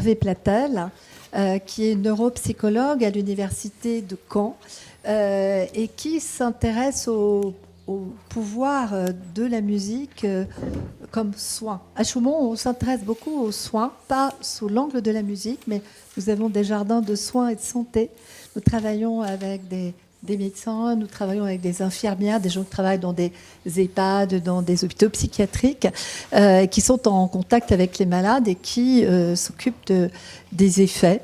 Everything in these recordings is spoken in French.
Hervé Platel, qui est neuropsychologue à l'université de Caen et qui s'intéresse au pouvoir de la musique comme soin. À Chaumont, on s'intéresse beaucoup aux soins, pas sous l'angle de la musique, mais nous avons des jardins de soins et de santé. Nous travaillons avec des médecins, nous travaillons avec des infirmières, des gens qui travaillent dans des EHPAD, dans des hôpitaux psychiatriques, qui sont en contact avec les malades et qui s'occupent des effets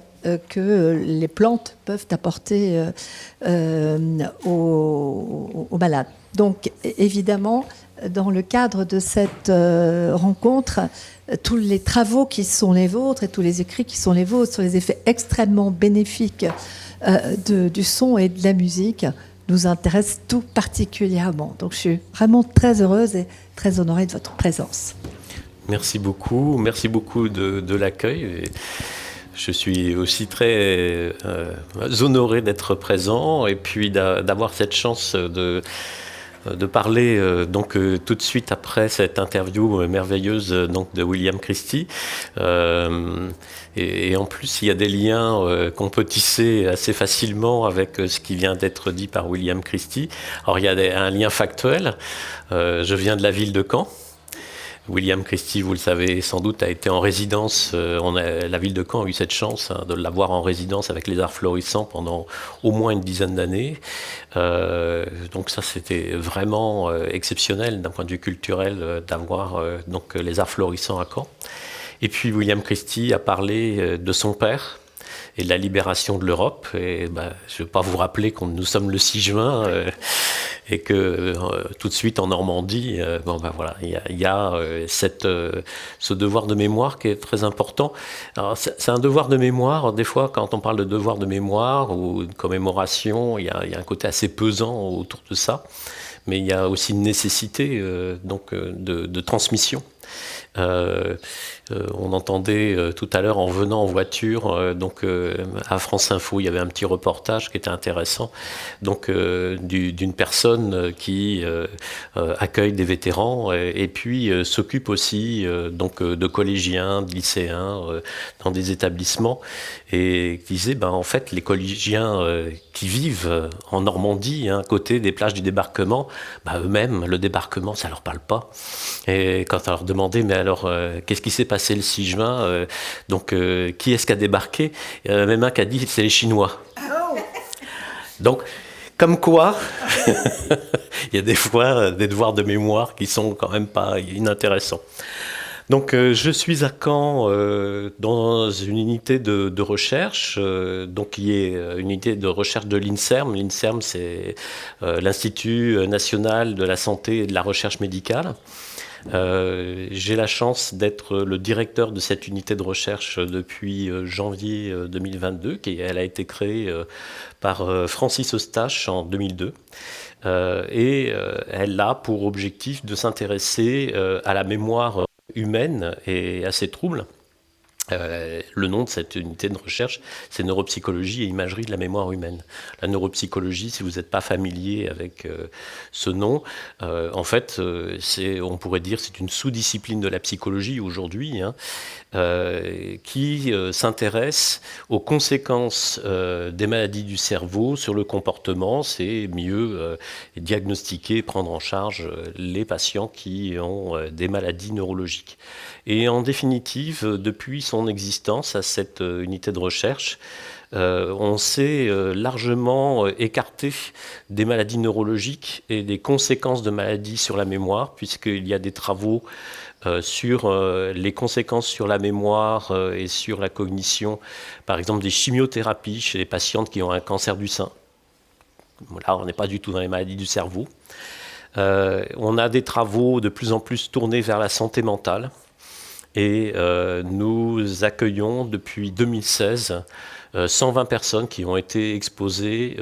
que les plantes peuvent apporter aux malades. Donc, évidemment, dans le cadre de cette rencontre, tous les travaux qui sont les vôtres et tous les écrits qui sont les vôtres sur les effets extrêmement bénéfiques du son et de la musique nous intéressent tout particulièrement. Donc, je suis vraiment très heureuse et très honorée de votre présence. Merci beaucoup de l'accueil. Je suis aussi très honoré d'être présent et puis d'avoir cette chance de parler tout de suite après cette interview merveilleuse de William Christie. Et en plus, il y a des liens qu'on peut tisser assez facilement avec ce qui vient d'être dit par William Christie. Alors, il y a un lien factuel. Je viens de la ville de Caen. William Christie, vous le savez sans doute, a été en résidence. La ville de Caen a eu cette chance de l'avoir en résidence avec les Arts Florissants pendant au moins une dizaine d'années. Donc ça, c'était vraiment exceptionnel d'un point de vue culturel d'avoir les Arts Florissants à Caen. Et puis William Christie a parlé de son père et de la libération de l'Europe. Et je ne vais pas vous rappeler que nous sommes le 6 juin et que tout de suite en Normandie, il y a ce devoir de mémoire qui est très important. Alors, c'est un devoir de mémoire. Des fois, quand on parle de devoir de mémoire ou de commémoration, il y a un côté assez pesant autour de ça. Mais il y a aussi une nécessité de transmission. On entendait tout à l'heure en venant en voiture, à France Info, il y avait un petit reportage qui était intéressant, d'une personne qui accueille des vétérans et puis s'occupe aussi de collégiens, de lycéens dans des établissements, et qui disait en fait les collégiens qui vivent en Normandie, à côté des plages du débarquement, eux-mêmes le débarquement ça leur parle pas. Et quand on leur demandait mais alors qu'est-ce qui s'est passé le 6 juin, qui est-ce qui a débarqué, il y en a même un qui a dit c'est les Chinois. Donc comme quoi il y a des fois des devoirs de mémoire qui sont quand même pas inintéressants. Donc je suis à Caen dans une unité de recherche, qui est une unité de recherche de l'INSERM. L'INSERM, c'est l'Institut national de la santé et de la recherche médicale. J'ai la chance d'être le directeur de cette unité de recherche depuis janvier 2022. Elle a été créée par Francis Eustache en 2002. Elle a pour objectif de s'intéresser à la mémoire humaine et à ses troubles. Le nom de cette unité de recherche, c'est neuropsychologie et imagerie de la mémoire humaine. La neuropsychologie, si vous n'êtes pas familier avec ce nom, en fait, on pourrait dire c'est une sous-discipline de la psychologie aujourd'hui, qui s'intéresse aux conséquences des maladies du cerveau sur le comportement. C'est mieux diagnostiquer, prendre en charge les patients qui ont des maladies neurologiques. Et en définitive, depuis son existence à cette unité de recherche, on s'est largement écarté des maladies neurologiques et des conséquences de maladies sur la mémoire, puisqu'il y a des travaux sur les conséquences sur la mémoire et sur la cognition, par exemple des chimiothérapies chez les patientes qui ont un cancer du sein. Là, on n'est pas du tout dans les maladies du cerveau. On a des travaux de plus en plus tournés vers la santé mentale. Et nous accueillons depuis 2016 120 personnes qui ont été exposées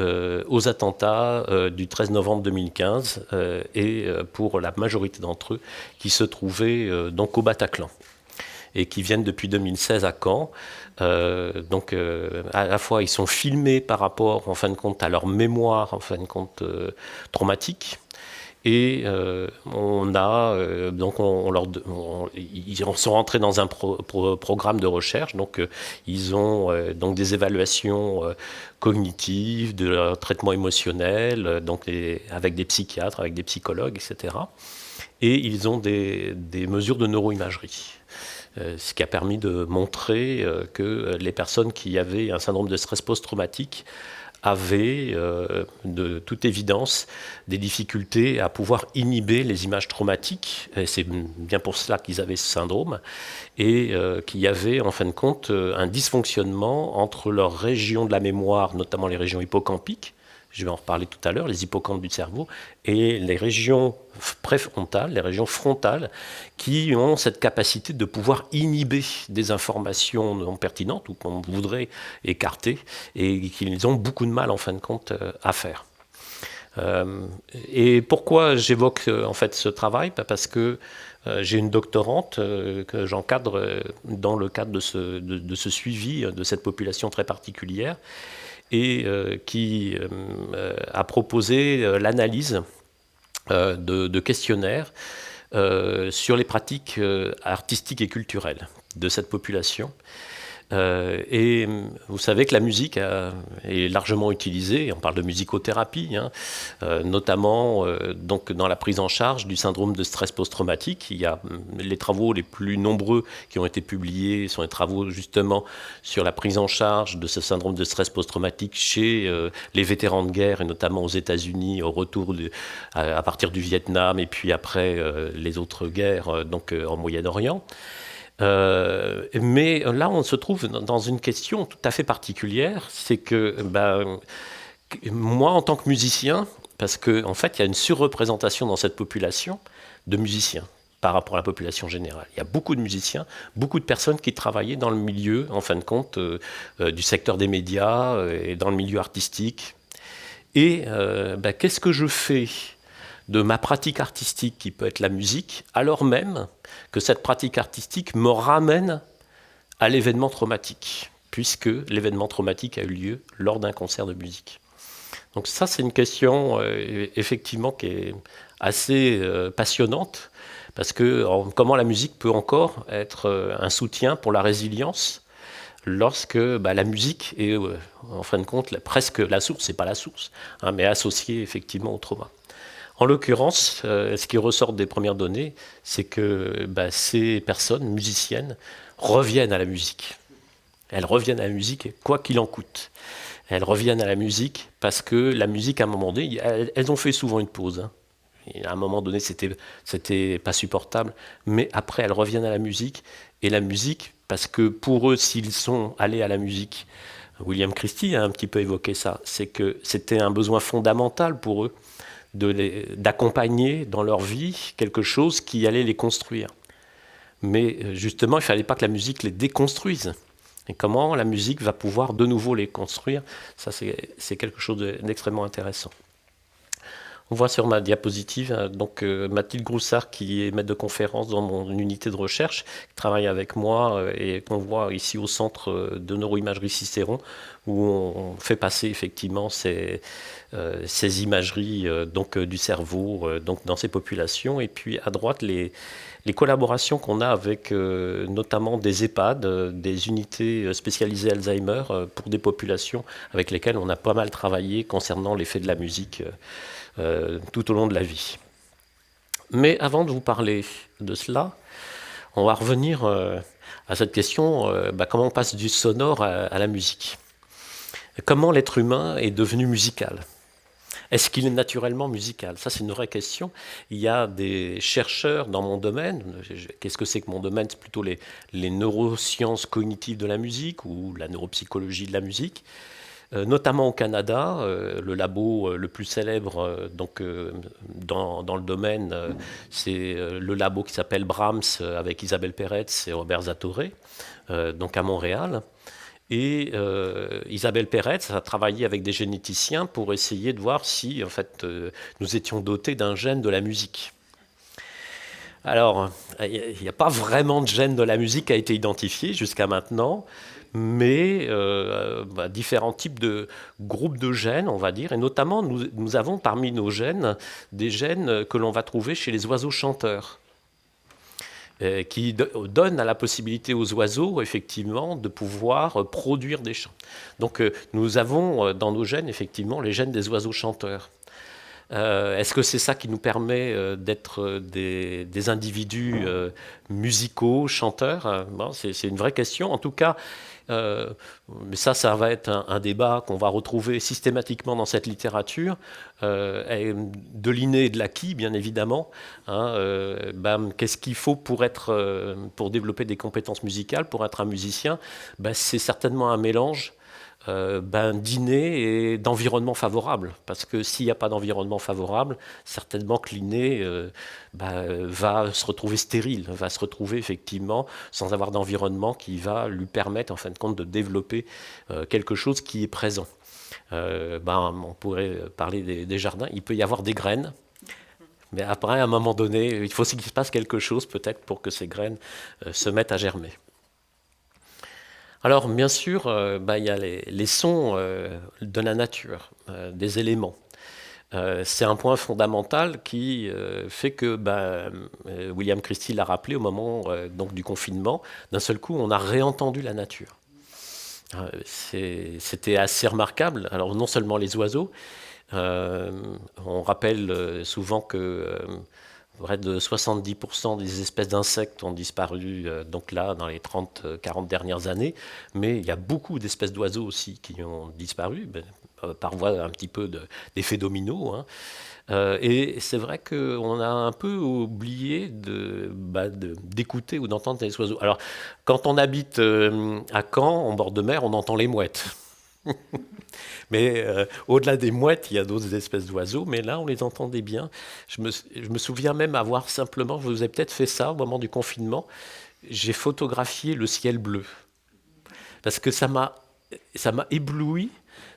aux attentats du 13 novembre 2015 et pour la majorité d'entre eux qui se trouvaient au Bataclan et qui viennent depuis 2016 à Caen. À la fois ils sont filmés par rapport en fin de compte à leur mémoire en fin de compte traumatique. Et ils sont rentrés dans un programme de recherche. Donc, ils ont donc des évaluations cognitives, de traitement émotionnel, donc avec des psychiatres, avec des psychologues, etc. Et ils ont des mesures de neuroimagerie. Ce qui a permis de montrer que les personnes qui avaient un syndrome de stress post-traumatique avaient, de toute évidence, des difficultés à pouvoir inhiber les images traumatiques. Et c'est bien pour cela qu'ils avaient ce syndrome. Et qu'il y avait, en fin de compte, un dysfonctionnement entre leurs régions de la mémoire, notamment les régions hippocampiques, je vais en reparler tout à l'heure, les hippocampes du cerveau, et les régions préfrontales, les régions frontales, qui ont cette capacité de pouvoir inhiber des informations non pertinentes ou qu'on voudrait écarter, et qu'ils ont beaucoup de mal, en fin de compte, à faire. Et pourquoi j'évoque en fait ce travail? Parce que j'ai une doctorante que j'encadre dans le cadre de ce suivi de cette population très particulière, et qui a proposé l'analyse de questionnaires sur les pratiques artistiques et culturelles de cette population. Et vous savez que la musique est largement utilisée, on parle de musicothérapie, notamment donc dans la prise en charge du syndrome de stress post-traumatique. Il y a les travaux les plus nombreux qui ont été publiés sont des travaux justement sur la prise en charge de ce syndrome de stress post-traumatique chez les vétérans de guerre, et notamment aux États-Unis au retour à partir du Vietnam, et puis après les autres guerres donc en Moyen-Orient. Mais là, on se trouve dans une question tout à fait particulière, c'est que moi, en tant que musicien, parce qu'en fait, il y a une surreprésentation dans cette population de musiciens par rapport à la population générale. Il y a beaucoup de musiciens, beaucoup de personnes qui travaillaient dans le milieu, en fin de compte, du secteur des médias et dans le milieu artistique. Et qu'est-ce que je fais de ma pratique artistique, qui peut être la musique, alors même que cette pratique artistique me ramène à l'événement traumatique, puisque l'événement traumatique a eu lieu lors d'un concert de musique. Donc ça, c'est une question effectivement qui est assez passionnante, parce que comment la musique peut encore être un soutien pour la résilience lorsque la musique est, en fin de compte, presque la source, c'est pas la source, mais associée effectivement au trauma. En l'occurrence, ce qui ressort des premières données, c'est que ces personnes musiciennes reviennent à la musique. Elles reviennent à la musique quoi qu'il en coûte. Elles reviennent à la musique parce que la musique, à un moment donné, elles ont fait souvent une pause. Et à un moment donné, c'était pas supportable. Mais après, elles reviennent à la musique. Et la musique, parce que pour eux, s'ils sont allés à la musique, William Christie a un petit peu évoqué ça, c'est que c'était un besoin fondamental pour eux d'accompagner dans leur vie quelque chose qui allait les construire. Mais justement, il ne fallait pas que la musique les déconstruise. Et comment la musique va pouvoir de nouveau les construire, ça c'est quelque chose d'extrêmement intéressant. On voit sur ma diapositive donc Mathilde Groussard, qui est maître de conférence dans mon unité de recherche, qui travaille avec moi et qu'on voit ici au centre de neuroimagerie Cicéron, où on fait passer effectivement ces imageries donc du cerveau donc dans ces populations. Et puis à droite, les collaborations qu'on a avec notamment des EHPAD, des unités spécialisées Alzheimer pour des populations avec lesquelles on a pas mal travaillé concernant l'effet de la musique tout au long de la vie. Mais avant de vous parler de cela, on va revenir à cette question, comment on passe du sonore à la musique. Comment l'être humain est devenu musical ? Est-ce qu'il est naturellement musical ? Ça, c'est une vraie question. Il y a des chercheurs dans mon domaine. Qu'est-ce que c'est que mon domaine ? C'est plutôt les neurosciences cognitives de la musique ou la neuropsychologie de la musique. Notamment au Canada, le labo le plus célèbre donc, dans le domaine, c'est le labo qui s'appelle Brahms avec Isabelle Peretz et Robert Zatorre, donc à Montréal. Et Isabelle Peretz a travaillé avec des généticiens pour essayer de voir si en fait, nous étions dotés d'un gène de la musique. Alors, il n'y a pas vraiment de gène de la musique qui a été identifié jusqu'à maintenant, mais différents types de groupes de gènes, on va dire, et notamment nous avons parmi nos gènes des gènes que l'on va trouver chez les oiseaux chanteurs. Qui donne à la possibilité aux oiseaux, effectivement, de pouvoir produire des chants. Donc, nous avons dans nos gènes, effectivement, les gènes des oiseaux chanteurs. Est-ce que c'est ça qui nous permet d'être des individus musicaux, chanteurs? Bon, c'est une vraie question. En tout cas, mais ça va être un débat qu'on va retrouver systématiquement dans cette littérature, de l'inné et de l'acquis, bien évidemment. Hein, qu'est-ce qu'il faut pour développer des compétences musicales, pour être un musicien? C'est certainement un mélange d'inné et d'environnement favorable. Parce que s'il n'y a pas d'environnement favorable, certainement que l'inné va se retrouver stérile, va se retrouver effectivement sans avoir d'environnement qui va lui permettre en fin de compte de développer quelque chose qui est présent. On pourrait parler des jardins, il peut y avoir des graines, mais après à un moment donné, il faut qu'il se passe quelque chose peut-être pour que ces graines se mettent à germer. Alors, bien sûr, il y a les sons de la nature, des éléments. C'est un point fondamental qui fait que, William Christie l'a rappelé au moment donc du confinement, d'un seul coup, on a réentendu la nature. C'était assez remarquable. Alors, non seulement les oiseaux, on rappelle souvent que près de 70% des espèces d'insectes ont disparu donc là dans les 30-40 dernières années, mais il y a beaucoup d'espèces d'oiseaux aussi qui ont disparu, par voie un petit peu d'effet domino. Hein. Et c'est vrai qu'on a un peu oublié d'écouter ou d'entendre les oiseaux. Alors, quand on habite à Caen, en bord de mer, on entend les mouettes. Mais au-delà des mouettes, il y a d'autres espèces d'oiseaux, mais là, on les entendait bien. Je me souviens même avoir simplement, vous avez peut-être fait ça au moment du confinement, j'ai photographié le ciel bleu. Parce que ça m'a ébloui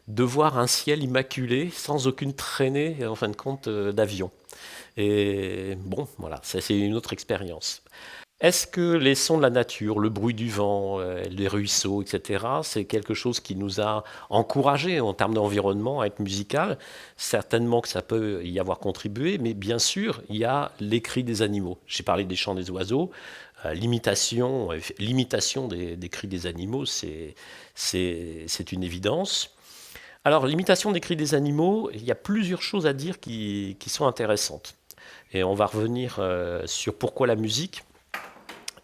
de voir un ciel immaculé, sans aucune traînée, en fin de compte, d'avion. Et bon, voilà, c'est une autre expérience. Est-ce que les sons de la nature, le bruit du vent, les ruisseaux, etc., c'est quelque chose qui nous a encouragés en termes d'environnement à être musical? Certainement que ça peut y avoir contribué, mais bien sûr, il y a les cris des animaux. J'ai parlé des chants des oiseaux. L'imitation des cris des animaux, c'est une évidence. Alors, l'imitation des cris des animaux, il y a plusieurs choses à dire qui sont intéressantes. Et on va revenir sur pourquoi la musique.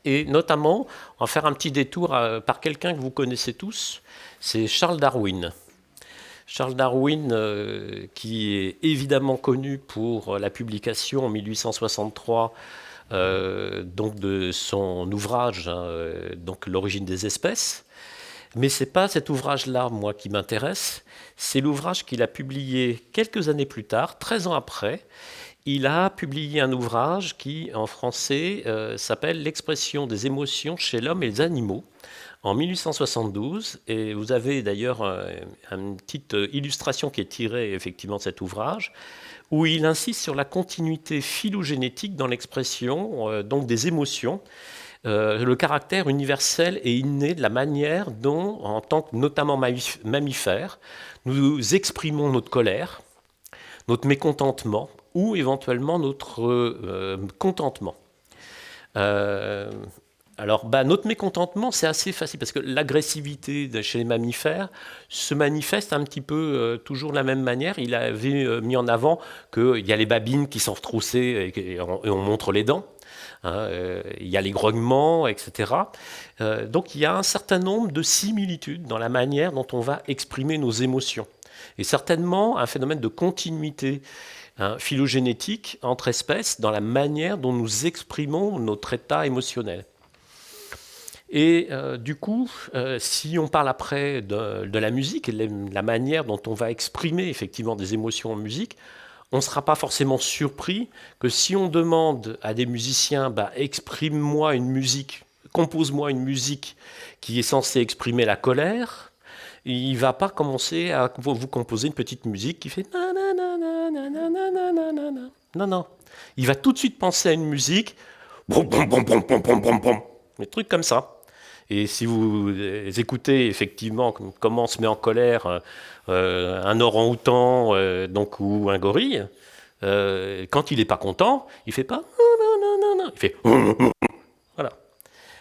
Et notamment, on va faire un petit détour par quelqu'un que vous connaissez tous, c'est Charles Darwin. Charles Darwin, qui est évidemment connu pour la publication en 1863 donc de son ouvrage, donc L'origine des espèces. Mais ce n'est pas cet ouvrage-là, moi, qui m'intéresse. C'est l'ouvrage qu'il a publié quelques années plus tard, 13 ans après. Il a publié un ouvrage qui, en français, s'appelle « L'expression des émotions chez l'homme et les animaux » en 1872. Et vous avez d'ailleurs une petite illustration qui est tirée effectivement de cet ouvrage, où il insiste sur la continuité phylogénétique dans l'expression donc des émotions, le caractère universel et inné de la manière dont, en tant que notamment mammifères, nous exprimons notre colère, notre mécontentement, ou éventuellement notre contentement. Notre mécontentement, c'est assez facile, parce que l'agressivité chez les mammifères se manifeste un petit peu toujours de la même manière. Il avait mis en avant qu'il y a les babines qui sont retroussées et on montre les dents. Il y a les grognements, etc. Donc il y a un certain nombre de similitudes dans la manière dont on va exprimer nos émotions. Et certainement un phénomène de continuité phylogénétique entre espèces dans la manière dont nous exprimons notre état émotionnel. Et du coup, si on parle après de la musique et de la manière dont on va exprimer effectivement des émotions en musique, on ne sera pas forcément surpris que si on demande à des musiciens exprime-moi une musique, compose-moi une musique qui est censée exprimer la colère, il ne va pas commencer à vous composer une petite musique qui fait non. Il va tout de suite penser à une musique brom, brom, brom, brom, brom, brom, brom, brom. Des trucs comme ça. Et si vous écoutez effectivement comment on se met en colère un orang-outan donc, ou un gorille, quand il n'est pas content, il fait pas non, non, non, non, il fait voilà.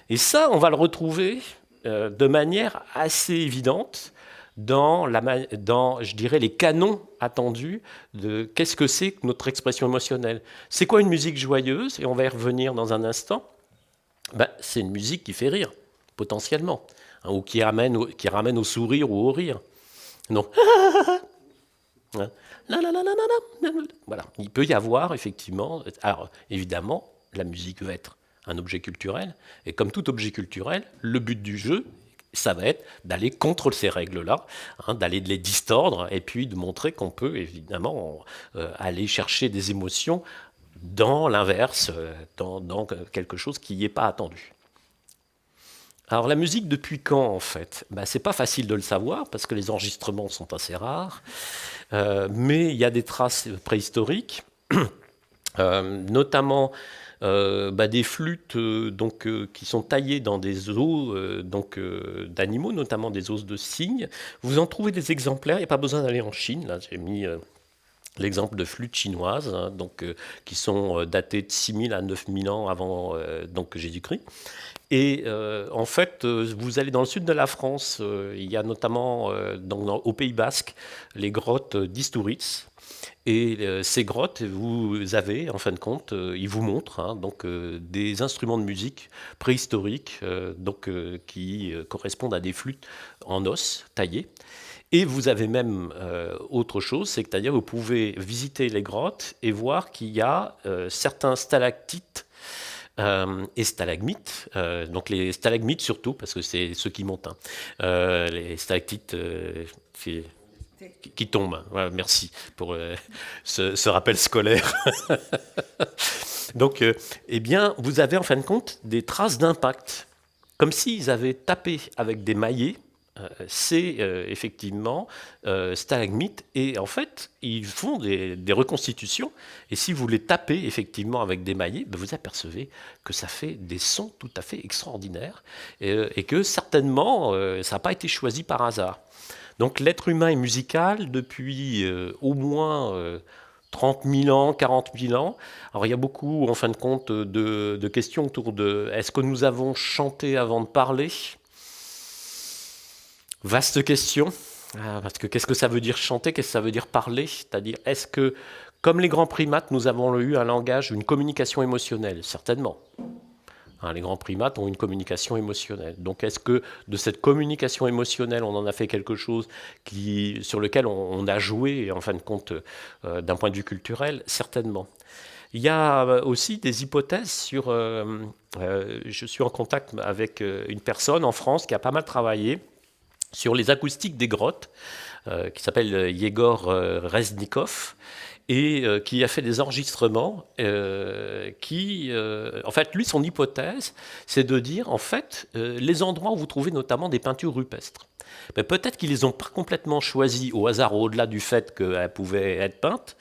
Et ça, on va le retrouver de manière assez évidente dans, je dirais, les canons attendus de qu'est-ce que c'est que notre expression émotionnelle. C'est quoi une musique joyeuse? Et on va y revenir dans un instant. Ben, c'est une musique qui fait rire, potentiellement, hein, ou qui ramène au sourire ou au rire. Non. Hein. Voilà. Il peut y avoir, effectivement... Alors, évidemment, la musique va être un objet culturel, et comme tout objet culturel, le but du jeu, ça va être d'aller contre ces règles-là, hein, d'aller les distordre, et puis de montrer qu'on peut, évidemment, aller chercher des émotions dans l'inverse, dans quelque chose qui n'y est pas attendu. Alors la musique depuis quand en fait? C'est pas facile de le savoir parce que les enregistrements sont assez rares, mais il y a des traces préhistoriques, notamment des flûtes qui sont taillées dans des os d'animaux, notamment des os de cygnes. Vous en trouvez des exemplaires, il n'y a pas besoin d'aller en Chine, là j'ai mis... l'exemple de flûtes chinoises, hein, qui sont datées de 6000 à 9000 ans avant Jésus-Christ. Et en fait, vous allez dans le sud de la France, il y a notamment au Pays Basque les grottes d'Istúriz. Et ces grottes, vous avez, en fin de compte, ils vous montrent des instruments de musique préhistoriques qui correspondent à des flûtes en os taillées. Et vous avez même autre chose, c'est-à-dire vous pouvez visiter les grottes et voir qu'il y a certains stalactites et stalagmites, donc les stalagmites surtout, parce que c'est ceux qui montent, hein. Les stalactites qui tombent. Voilà, merci pour ce rappel scolaire. Donc, eh bien, vous avez en fin de compte des traces d'impact, comme s'ils avaient tapé avec des maillets. C'est effectivement stalagmites, et en fait ils font des reconstitutions, et si vous les tapez effectivement avec des maillets, vous apercevez que ça fait des sons tout à fait extraordinaires, et que certainement ça n'a pas été choisi par hasard. Donc l'être humain est musical depuis au moins 30 000 ans, 40 000 ans. Alors il y a beaucoup en fin de compte de questions autour de est-ce que nous avons chanté avant de parler? Vaste question, parce que qu'est-ce que ça veut dire chanter, qu'est-ce que ça veut dire parler? C'est-à-dire, est-ce que, comme les grands primates, nous avons eu un langage, une communication émotionnelle? Certainement. Hein, les grands primates ont une communication émotionnelle. Donc, est-ce que de cette communication émotionnelle, on en a fait quelque chose sur lequel on a joué, en fin de compte, d'un point de vue culturel? Certainement. Il y a aussi des hypothèses sur... je suis en contact avec une personne en France qui a pas mal travaillé sur les acoustiques des grottes, qui s'appelle Yegor Reznikov, et qui a fait des enregistrements en fait, lui, son hypothèse, c'est de dire, en fait, les endroits où vous trouvez notamment des peintures rupestres, peut-être qu'ils les ont pas complètement choisis au hasard, au-delà du fait qu'elles pouvaient être peintes,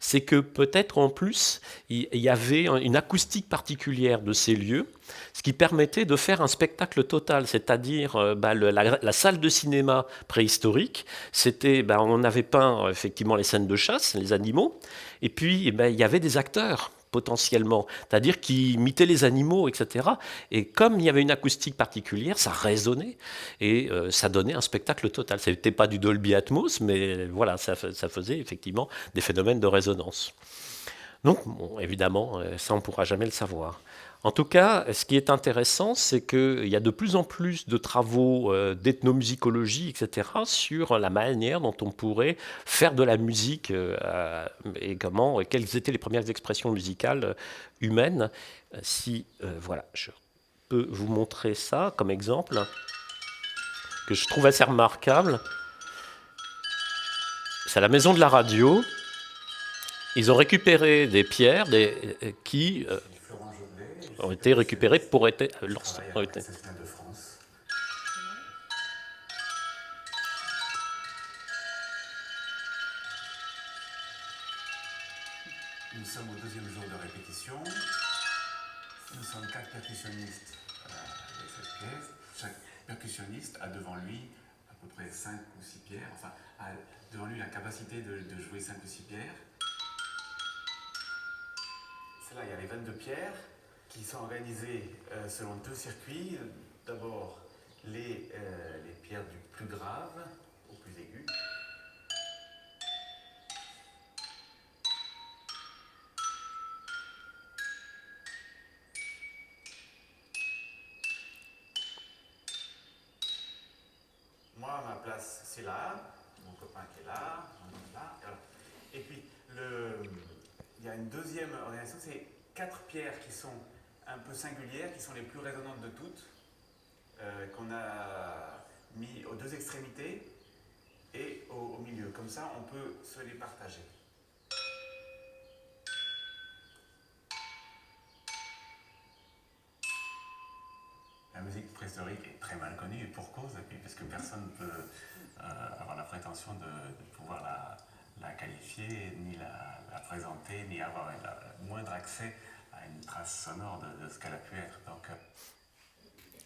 c'est que peut-être en plus, il y avait une acoustique particulière de ces lieux, ce qui permettait de faire un spectacle total, c'est-à-dire la salle de cinéma préhistorique, c'était, on avait peint effectivement les scènes de chasse, les animaux, et puis il y avait des acteurs potentiellement, c'est-à-dire qui imitaient les animaux, etc. Et comme il y avait une acoustique particulière, ça résonnait et ça donnait un spectacle total. Ce n'était pas du Dolby Atmos, mais voilà, ça faisait effectivement des phénomènes de résonance. Donc, bon, évidemment, ça on ne pourra jamais le savoir. En tout cas, ce qui est intéressant, c'est qu'il y a de plus en plus de travaux d'ethnomusicologie, etc., sur la manière dont on pourrait faire de la musique et quelles étaient les premières expressions musicales humaines. Voilà, je peux vous montrer ça comme exemple, que je trouve assez remarquable. C'est à la Maison de la Radio. Ils ont récupéré des pierres qui... ont été récupérés pour être... de France. Nous sommes au deuxième jour de répétition. Nous sommes 4 percussionnistes avec cette pièce. Chaque percussionniste a devant lui à peu près 5 ou 6 pierres, enfin, a devant lui la capacité de jouer 5 ou 6 pierres. C'est là, il y a les 22 pierres qui sont organisées selon 2 circuits. D'abord, les pierres du plus grave au plus aigu. Moi, ma place, c'est là. Mon copain qui est là, j'en ai là. Et puis, il y a une deuxième organisation, c'est 4 pierres qui sont un peu singulières, qui sont les plus résonantes de toutes, qu'on a mis aux 2 extrémités et au milieu. Comme ça, on peut se les partager. La musique préhistorique est très mal connue, et pour cause, et puis parce que personne ne peut avoir la prétention de pouvoir la qualifier, ni la présenter, ni avoir le moindre accès à une trace sonore de ce qu'elle a pu être. Donc,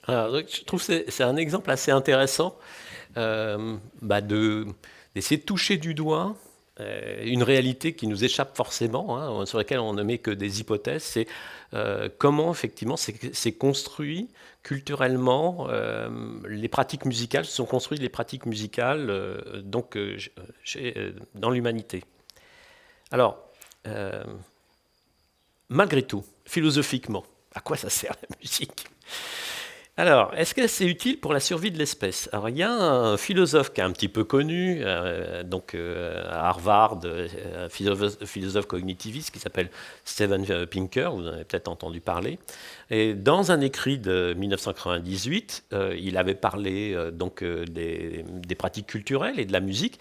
Alors, donc, je trouve que c'est un exemple assez intéressant d'essayer de toucher du doigt une réalité qui nous échappe forcément, hein, sur laquelle on ne met que des hypothèses. C'est comment effectivement c'est construit culturellement, les pratiques musicales, se sont construites les pratiques musicales dans l'humanité. Alors, malgré tout, philosophiquement, à quoi ça sert la musique ? Alors, est-ce que c'est utile pour la survie de l'espèce ? Alors, il y a un philosophe qui est un petit peu connu, à Harvard, un philosophe cognitiviste qui s'appelle Steven Pinker, vous en avez peut-être entendu parler. Et dans un écrit de 1998, il avait parlé des pratiques culturelles et de la musique.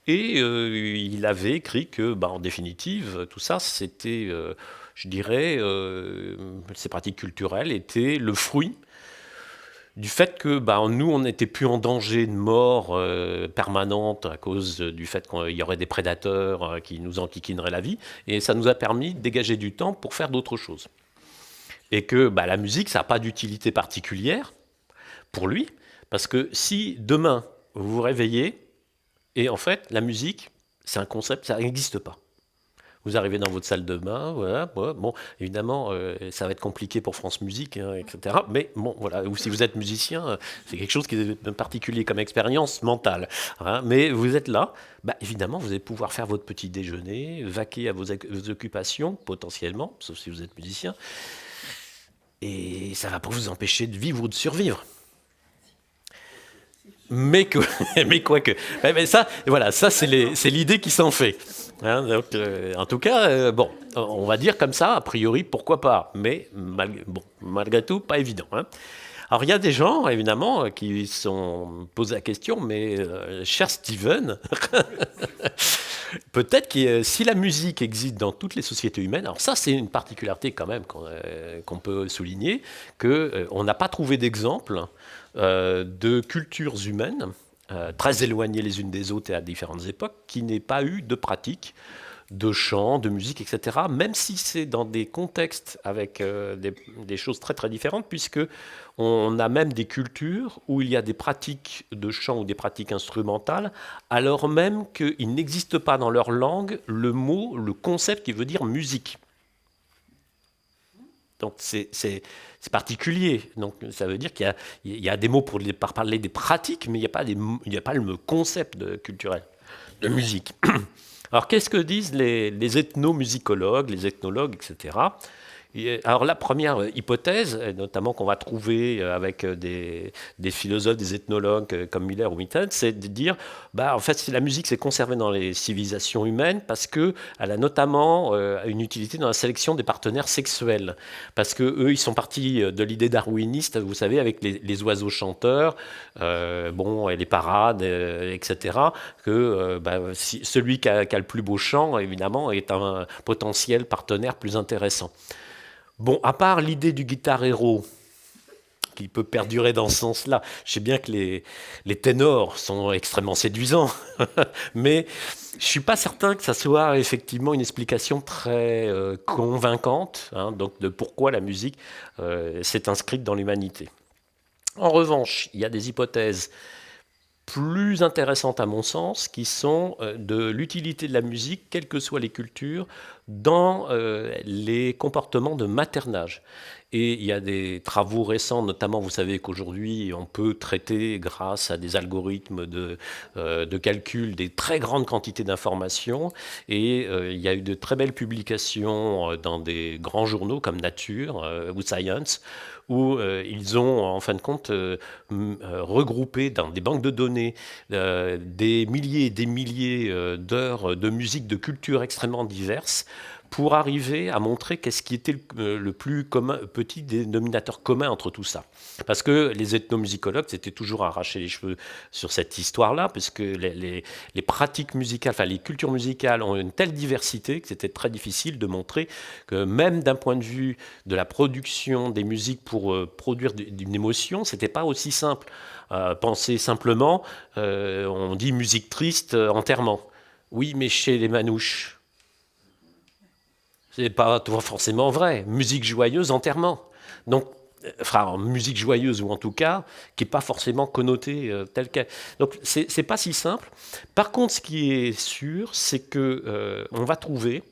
Et il avait écrit que, en définitive, tout ça, c'était, je dirais, ces pratiques culturelles étaient le fruit du fait que nous, on n'était plus en danger de mort permanente à cause du fait qu'il y aurait des prédateurs qui nous enquiquineraient la vie, et ça nous a permis de dégager du temps pour faire d'autres choses. Et que la musique, ça n'a pas d'utilité particulière pour lui, parce que si demain, vous vous réveillez, et en fait, la musique, c'est un concept, ça n'existe pas. Vous arrivez dans votre salle de bain, voilà, bon, évidemment, ça va être compliqué pour France Musique, hein, etc. Mais bon, voilà, ou si vous êtes musicien, c'est quelque chose qui est particulier comme expérience mentale. Hein, mais vous êtes là, évidemment, vous allez pouvoir faire votre petit déjeuner, vaquer à vos occupations, potentiellement, sauf si vous êtes musicien. Et ça ne va pas vous empêcher de vivre ou de survivre. Mais quoique. Mais ça, voilà, ça c'est l'idée qui s'en fait. Hein, donc, en tout cas, on va dire comme ça, a priori, pourquoi pas. Mais malgré tout, pas évident. Hein. Alors il y a des gens, évidemment, qui se sont posés la question, mais cher Steven, peut-être que si la musique existe dans toutes les sociétés humaines, alors ça c'est une particularité quand même qu'on peut souligner, qu'on n'a pas trouvé d'exemple de cultures humaines très éloignées les unes des autres et à différentes époques, qui n'aient pas eu de pratique de chant, de musique, etc., même si c'est dans des contextes avec des choses très très différentes, puisque on a même des cultures où il y a des pratiques de chant ou des pratiques instrumentales, alors même qu'il n'existe pas dans leur langue le mot, le concept qui veut dire musique. Donc c'est particulier. Donc ça veut dire qu'il y a des mots pour parler des pratiques, mais il n'y a pas le concept culturel de musique. Alors qu'est-ce que disent les ethnomusicologues, les ethnologues, etc. Alors la première hypothèse, notamment qu'on va trouver avec des philosophes, des ethnologues comme Miller ou Mitton, c'est de dire, en fait, la musique s'est conservée dans les civilisations humaines parce qu'elle a notamment une utilité dans la sélection des partenaires sexuels. Parce qu'eux, ils sont partis de l'idée darwiniste, vous savez, avec les oiseaux chanteurs, et les parades, etc., que celui qui a le plus beau chant, évidemment, est un potentiel partenaire plus intéressant. Bon, à part l'idée du guitar héros, qui peut perdurer dans ce sens-là. Je sais bien que les ténors sont extrêmement séduisants, mais je ne suis pas certain que ça soit effectivement une explication très convaincante, hein, donc de pourquoi la musique s'est inscrite dans l'humanité. En revanche, il y a des hypothèses plus intéressantes à mon sens, qui sont de l'utilité de la musique, quelles que soient les cultures, dans les comportements de maternage. Et il y a des travaux récents, notamment, vous savez qu'aujourd'hui, on peut traiter, grâce à des algorithmes de calcul, des très grandes quantités d'informations. Et il y a eu de très belles publications dans des grands journaux comme Nature ou Science, où ils ont, en fin de compte, regroupé dans des banques de données des milliers et des milliers d'heures de musique de cultures extrêmement diverses, pour arriver à montrer qu'est-ce qui était le plus petit dénominateur commun entre tout ça. Parce que les ethnomusicologues s'étaient toujours arraché les cheveux sur cette histoire-là, parce que les pratiques musicales, enfin les cultures musicales ont une telle diversité que c'était très difficile de montrer que même d'un point de vue de la production des musiques pour produire d'une émotion, c'était pas aussi simple. Pensez simplement, on dit musique triste, enterrement. Oui, mais chez les manouches, c'est pas forcément vrai. Musique joyeuse, enterrement. Donc, enfin, musique joyeuse, ou en tout cas, qui n'est pas forcément connotée telle qu'elle. Donc, c'est pas si simple. Par contre, ce qui est sûr, c'est que on va trouver,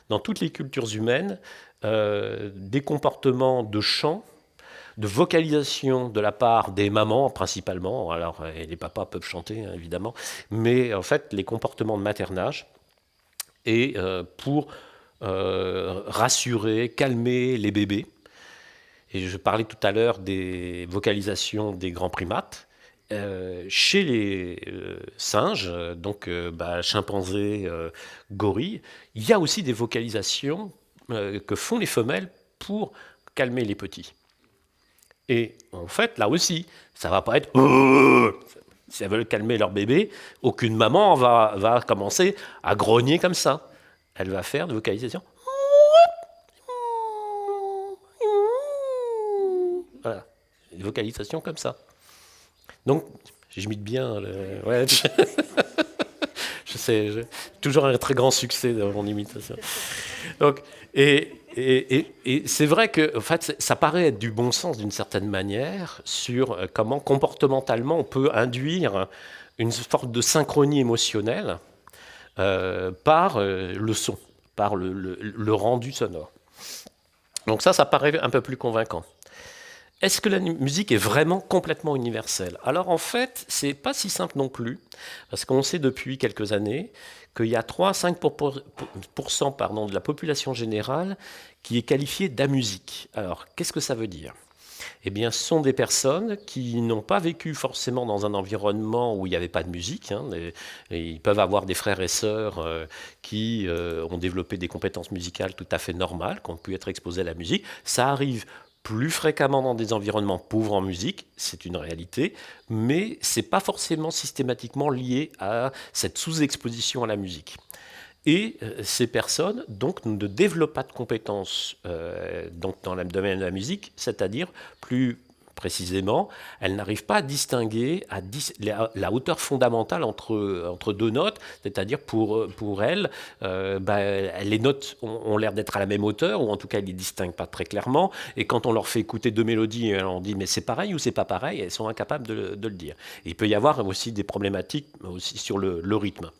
dans toutes les cultures humaines, des comportements de chant, de vocalisation de la part des mamans, principalement. Alors, et les papas peuvent chanter, hein, évidemment. Mais, en fait, les comportements de maternage, et pour rassurer, calmer les bébés. Et je parlais tout à l'heure des vocalisations des grands primates. Chez les singes, donc chimpanzés, gorilles, il y a aussi des vocalisations que font les femelles pour calmer les petits. Et en fait, là aussi, ça ne va pas être si elles veulent calmer leur bébé, aucune maman va commencer à grogner comme ça. Elle va faire de vocalisation. Voilà, une vocalisation comme ça. Donc, j'imite bien. Ouais, je sais, j'ai toujours un très grand succès dans mon imitation. Donc, et c'est vrai que, en fait, ça paraît être du bon sens d'une certaine manière sur comment comportementalement on peut induire une sorte de synchronie émotionnelle. Par le son, par le rendu sonore. Donc ça paraît un peu plus convaincant. Est-ce que la musique est vraiment complètement universelle? Alors en fait, c'est pas si simple non plus, parce qu'on sait depuis quelques années qu'il y a 3 à 5% de la population générale qui est qualifiée d'amusique. Alors, qu'est-ce que ça veut dire? Eh bien, ce sont des personnes qui n'ont pas vécu forcément dans un environnement où il n'y avait pas de musique. Hein, et ils peuvent avoir des frères et sœurs qui ont développé des compétences musicales tout à fait normales, qui ont pu être exposés à la musique. Ça arrive plus fréquemment dans des environnements pauvres en musique, c'est une réalité, mais ce n'est pas forcément systématiquement lié à cette sous-exposition à la musique. Et ces personnes donc, ne développent pas de compétences donc dans le domaine de la musique, c'est-à-dire plus précisément, elles n'arrivent pas à distinguer la hauteur fondamentale entre deux notes, c'est-à-dire pour elles, les notes ont l'air d'être à la même hauteur, ou en tout cas elles ne les distinguent pas très clairement, et quand on leur fait écouter 2 mélodies, on dit mais c'est pareil ou c'est pas pareil, elles sont incapables de le dire. Et il peut y avoir aussi des problématiques aussi sur le rythme.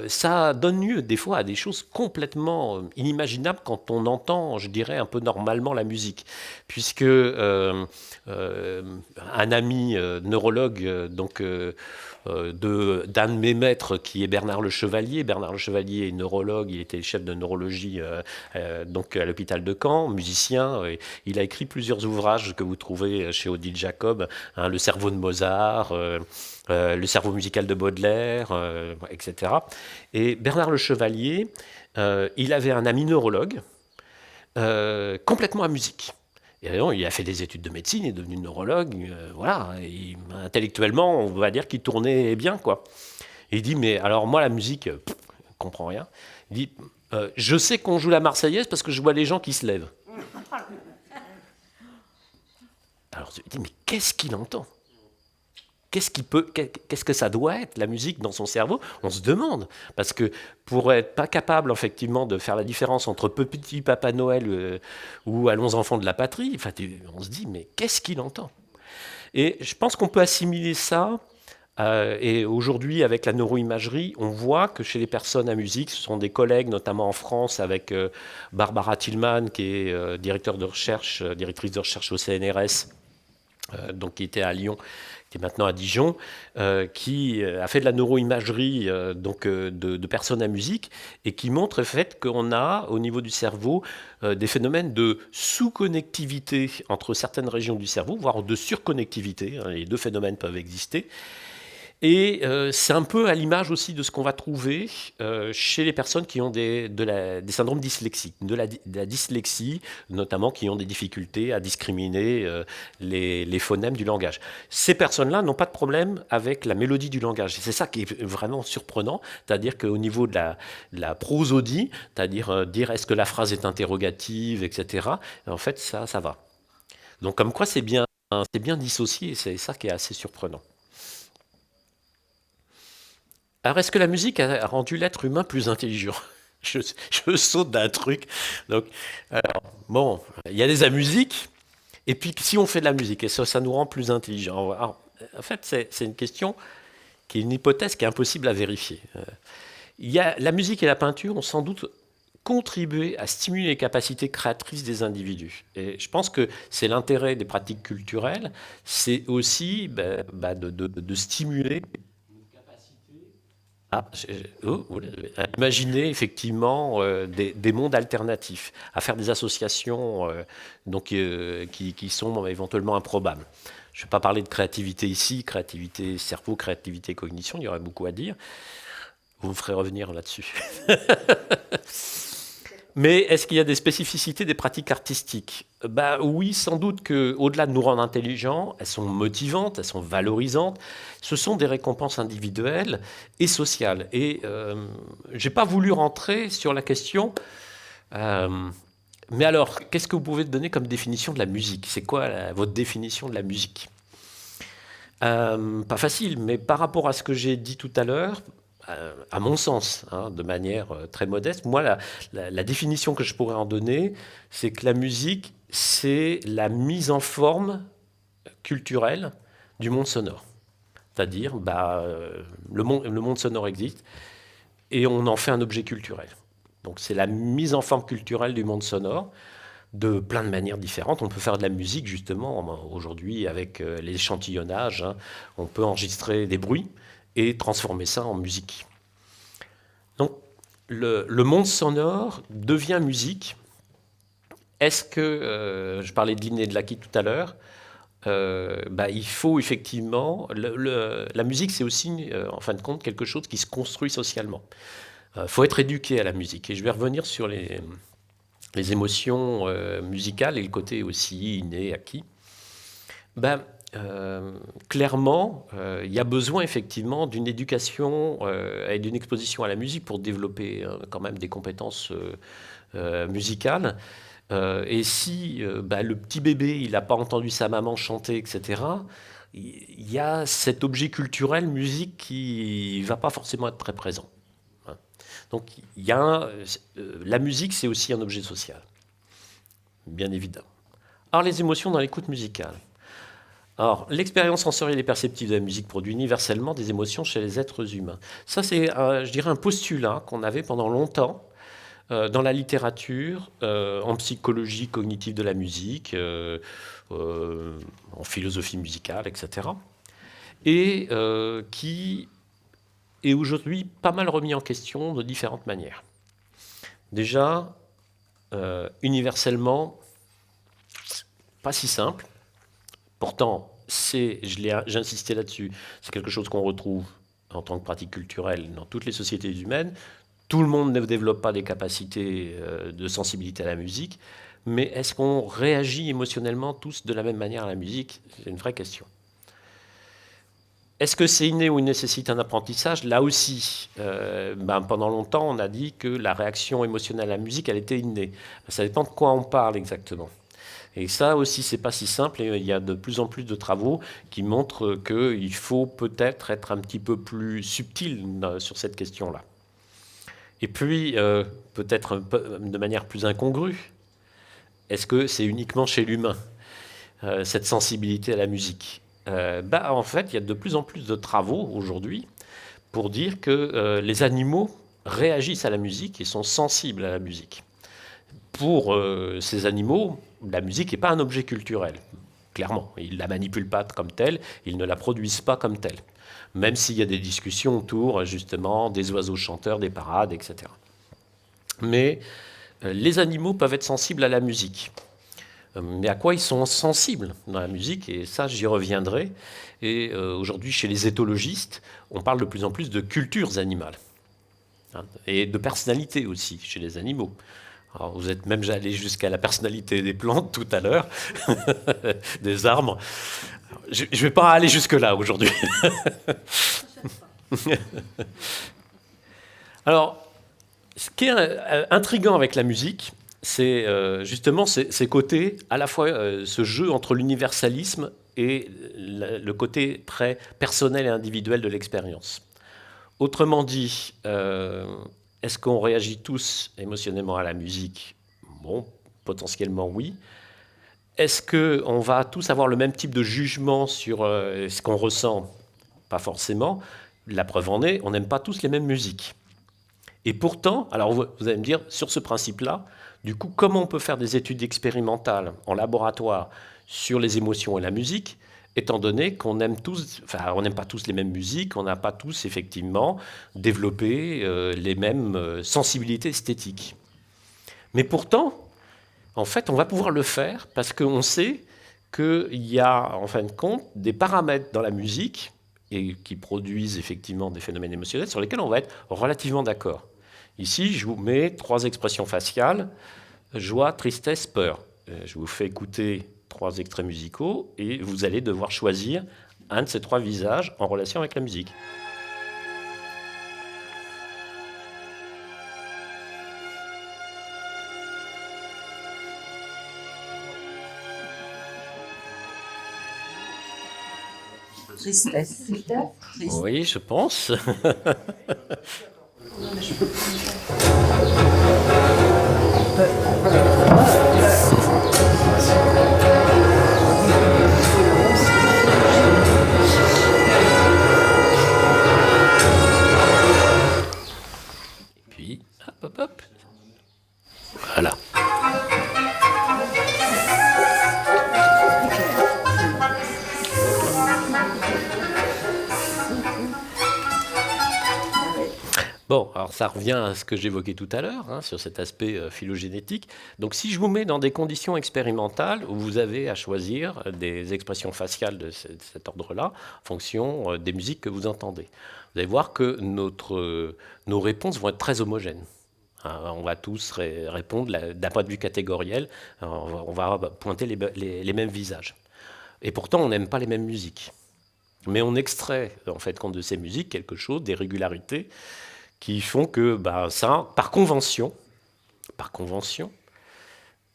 Ça donne lieu des fois à des choses complètement inimaginables quand on entend, je dirais, un peu normalement la musique. Puisque un ami neurologue d'un de mes maîtres qui est Bernard Le Chevalier. Bernard Le Chevalier est neurologue, il était chef de neurologie donc à l'hôpital de Caen, musicien. Il a écrit plusieurs ouvrages que vous trouvez chez Odile Jacob, hein, Le cerveau de Mozart, Le cerveau musical de Baudelaire, etc. Et Bernard Le Chevalier, il avait un ami neurologue complètement à musique. Et non, il a fait des études de médecine, il est devenu neurologue, voilà. Et intellectuellement, on va dire qu'il tournait bien, quoi. Et il dit, mais alors moi, la musique, je ne comprends rien. Il dit, je sais qu'on joue la Marseillaise parce que je vois les gens qui se lèvent. Alors je me dis, mais qu'est-ce qu'il entend? Qu'est-ce que ça doit être, la musique, dans son cerveau? On se demande. Parce que pour être pas capable, effectivement, de faire la différence entre Petit Papa Noël ou Allons enfants de la patrie, enfin, on se dit, mais qu'est-ce qu'il entend? Et je pense qu'on peut assimiler ça. Et aujourd'hui, avec la neuroimagerie, on voit que chez les personnes à musique, ce sont des collègues, notamment en France, avec Barbara Tillman, qui est directrice de recherche au CNRS, donc qui était à Lyon, qui est maintenant à Dijon, qui a fait de la neuroimagerie de personnes à musique et qui montre le fait qu'on a au niveau du cerveau des phénomènes de sous-connectivité entre certaines régions du cerveau, voire de surconnectivité. Les deux phénomènes peuvent exister. Et c'est un peu à l'image aussi de ce qu'on va trouver chez les personnes qui ont des syndromes dyslexiques, de la dyslexie, notamment qui ont des difficultés à discriminer les phonèmes du langage. Ces personnes-là n'ont pas de problème avec la mélodie du langage. Et c'est ça qui est vraiment surprenant, c'est-à-dire qu'au niveau de la prosodie, c'est-à-dire dire est-ce que la phrase est interrogative, etc., en fait, ça va. Donc comme quoi c'est bien dissocié, et c'est ça qui est assez surprenant. Alors, est-ce que la musique a rendu l'être humain plus intelligent? Je saute d'un truc. Donc, alors, bon, il y a des musiques, et puis si on fait de la musique, et ça nous rend plus intelligents. Alors, en fait, c'est une question qui est une hypothèse qui est impossible à vérifier. La musique et la peinture ont sans doute contribué à stimuler les capacités créatrices des individus. Et je pense que c'est l'intérêt des pratiques culturelles, c'est aussi de stimuler à imaginer effectivement des mondes alternatifs, à faire des associations qui sont éventuellement improbables. Je ne vais pas parler de créativité ici, créativité cerveau, créativité cognition, il y aurait beaucoup à dire. Vous me ferez revenir là-dessus. Mais est-ce qu'il y a des spécificités des pratiques artistiques? Oui, sans doute qu'au-delà de nous rendre intelligents, elles sont motivantes, elles sont valorisantes. Ce sont des récompenses individuelles et sociales. Et je n'ai pas voulu rentrer sur la question. Mais alors, qu'est-ce que vous pouvez donner comme définition de la musique? C'est quoi votre définition de la musique? Pas facile, mais par rapport à ce que j'ai dit tout à l'heure, à mon sens, de manière très modeste, moi, la définition que je pourrais en donner, c'est que la musique, c'est la mise en forme culturelle du monde sonore. C'est-à-dire, le monde sonore existe et on en fait un objet culturel. Donc c'est la mise en forme culturelle du monde sonore de plein de manières différentes. On peut faire de la musique, justement, aujourd'hui, avec l'échantillonnage. On peut enregistrer des bruits et transformer ça en musique. Donc, le monde sonore devient musique. Est-ce que, je parlais de l'inné et de l'acquis tout à l'heure, il faut effectivement... la musique, c'est aussi, en fin de compte, quelque chose qui se construit socialement. Il faut être éduqué à la musique. Et je vais revenir sur les émotions musicales et le côté aussi inné, acquis. Clairement, il y a besoin effectivement d'une éducation et d'une exposition à la musique pour développer quand même des compétences musicales. Et si le petit bébé, il n'a pas entendu sa maman chanter, etc., il y a cet objet culturel, musique, qui ne va pas forcément être très présent. Donc la musique, c'est aussi un objet social, bien évidemment. Alors les émotions dans l'écoute musicale. Alors, l'expérience sensorielle et perceptive de la musique produit universellement des émotions chez les êtres humains. Ça, c'est, je dirais, un postulat qu'on avait pendant longtemps dans la littérature, en psychologie cognitive de la musique, en philosophie musicale, etc. Et qui est aujourd'hui pas mal remis en question de différentes manières. Déjà, universellement, pas si simple. Pourtant, j'ai insisté là-dessus, c'est quelque chose qu'on retrouve en tant que pratique culturelle dans toutes les sociétés humaines. Tout le monde ne développe pas des capacités de sensibilité à la musique, mais est-ce qu'on réagit émotionnellement tous de la même manière à la musique? C'est une vraie question. Est-ce que c'est inné ou nécessite un apprentissage? Là aussi, pendant longtemps, on a dit que la réaction émotionnelle à la musique, elle était innée. Ça dépend de quoi on parle exactement. Et ça aussi, c'est pas si simple, et il y a de plus en plus de travaux qui montrent qu'il faut peut-être être un petit peu plus subtil sur cette question-là. Et puis, peut-être de manière plus incongrue, est-ce que c'est uniquement chez l'humain, cette sensibilité à la musique? En fait, il y a de plus en plus de travaux aujourd'hui pour dire que les animaux réagissent à la musique et sont sensibles à la musique. Pour ces animaux, la musique n'est pas un objet culturel, clairement. Ils ne la manipulent pas comme telle, ils ne la produisent pas comme telle. Même s'il y a des discussions autour, justement, des oiseaux chanteurs, des parades, etc. Mais les animaux peuvent être sensibles à la musique. Mais à quoi ils sont sensibles dans la musique? Et ça, j'y reviendrai. Et aujourd'hui, chez les éthologistes, on parle de plus en plus de cultures animales. Hein, et de personnalité aussi, chez les animaux. Alors, vous êtes même allé jusqu'à la personnalité des plantes tout à l'heure, des arbres. Je ne vais pas aller jusque-là aujourd'hui. Alors, ce qui est intriguant avec la musique, c'est justement ces côtés, à la fois ce jeu entre l'universalisme et le côté très personnel et individuel de l'expérience. Autrement dit, est-ce qu'on réagit tous émotionnellement à la musique? Bon, potentiellement oui. Est-ce qu'on va tous avoir le même type de jugement sur ce qu'on ressent? Pas forcément. La preuve en est, on n'aime pas tous les mêmes musiques. Et pourtant, alors vous allez me dire, sur ce principe-là, du coup, comment on peut faire des études expérimentales en laboratoire sur les émotions et la musique, étant donné qu'on aime tous, enfin, on n'aime pas tous les mêmes musiques, on n'a pas tous, effectivement, développé les mêmes sensibilités esthétiques. Mais pourtant, en fait, on va pouvoir le faire parce qu'on sait qu'il y a, en fin de compte, des paramètres dans la musique et qui produisent effectivement des phénomènes émotionnels sur lesquels on va être relativement d'accord. Ici, je vous mets 3 expressions faciales, joie, tristesse, peur. Je vous fais écouter 3 extraits musicaux et vous allez devoir choisir un de ces 3 visages en relation avec la musique. Tristesse. Oui, je pense. Et puis, hop. Voilà. Bon, alors ça revient à ce que j'évoquais tout à l'heure, hein, sur cet aspect phylogénétique. Donc si je vous mets dans des conditions expérimentales où vous avez à choisir des expressions faciales de cet ordre-là, en fonction des musiques que vous entendez, vous allez voir que nos réponses vont être très homogènes. On va tous répondre d'un point de vue catégoriel, on va pointer les mêmes visages. Et pourtant, on n'aime pas les mêmes musiques. Mais on extrait, en fait, compte de ces musiques, quelque chose, des régularités, qui font que ça, par convention,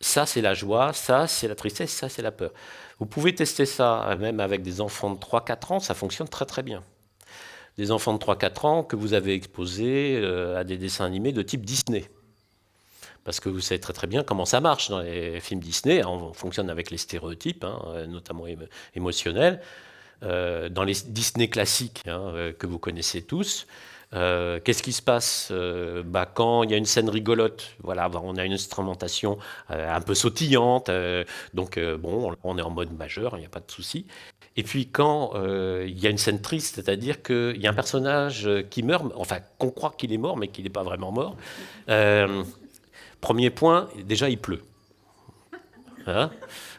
ça c'est la joie, ça c'est la tristesse, ça c'est la peur. Vous pouvez tester ça même avec des enfants de 3-4 ans, ça fonctionne très très bien. Des enfants de 3-4 ans que vous avez exposés à des dessins animés de type Disney. Parce que vous savez très très bien comment ça marche dans les films Disney, on fonctionne avec les stéréotypes, notamment émotionnels. Dans les Disney classiques que vous connaissez tous, qu'est-ce qui se passe quand il y a une scène rigolote? Voilà, on a une instrumentation un peu sautillante, donc on est en mode majeur, il n'y a pas de souci. Et puis quand il y a une scène triste, c'est-à-dire qu'il y a un personnage qui meurt, enfin qu'on croit qu'il est mort, mais qu'il n'est pas vraiment mort. Premier point, déjà il pleut. Hein,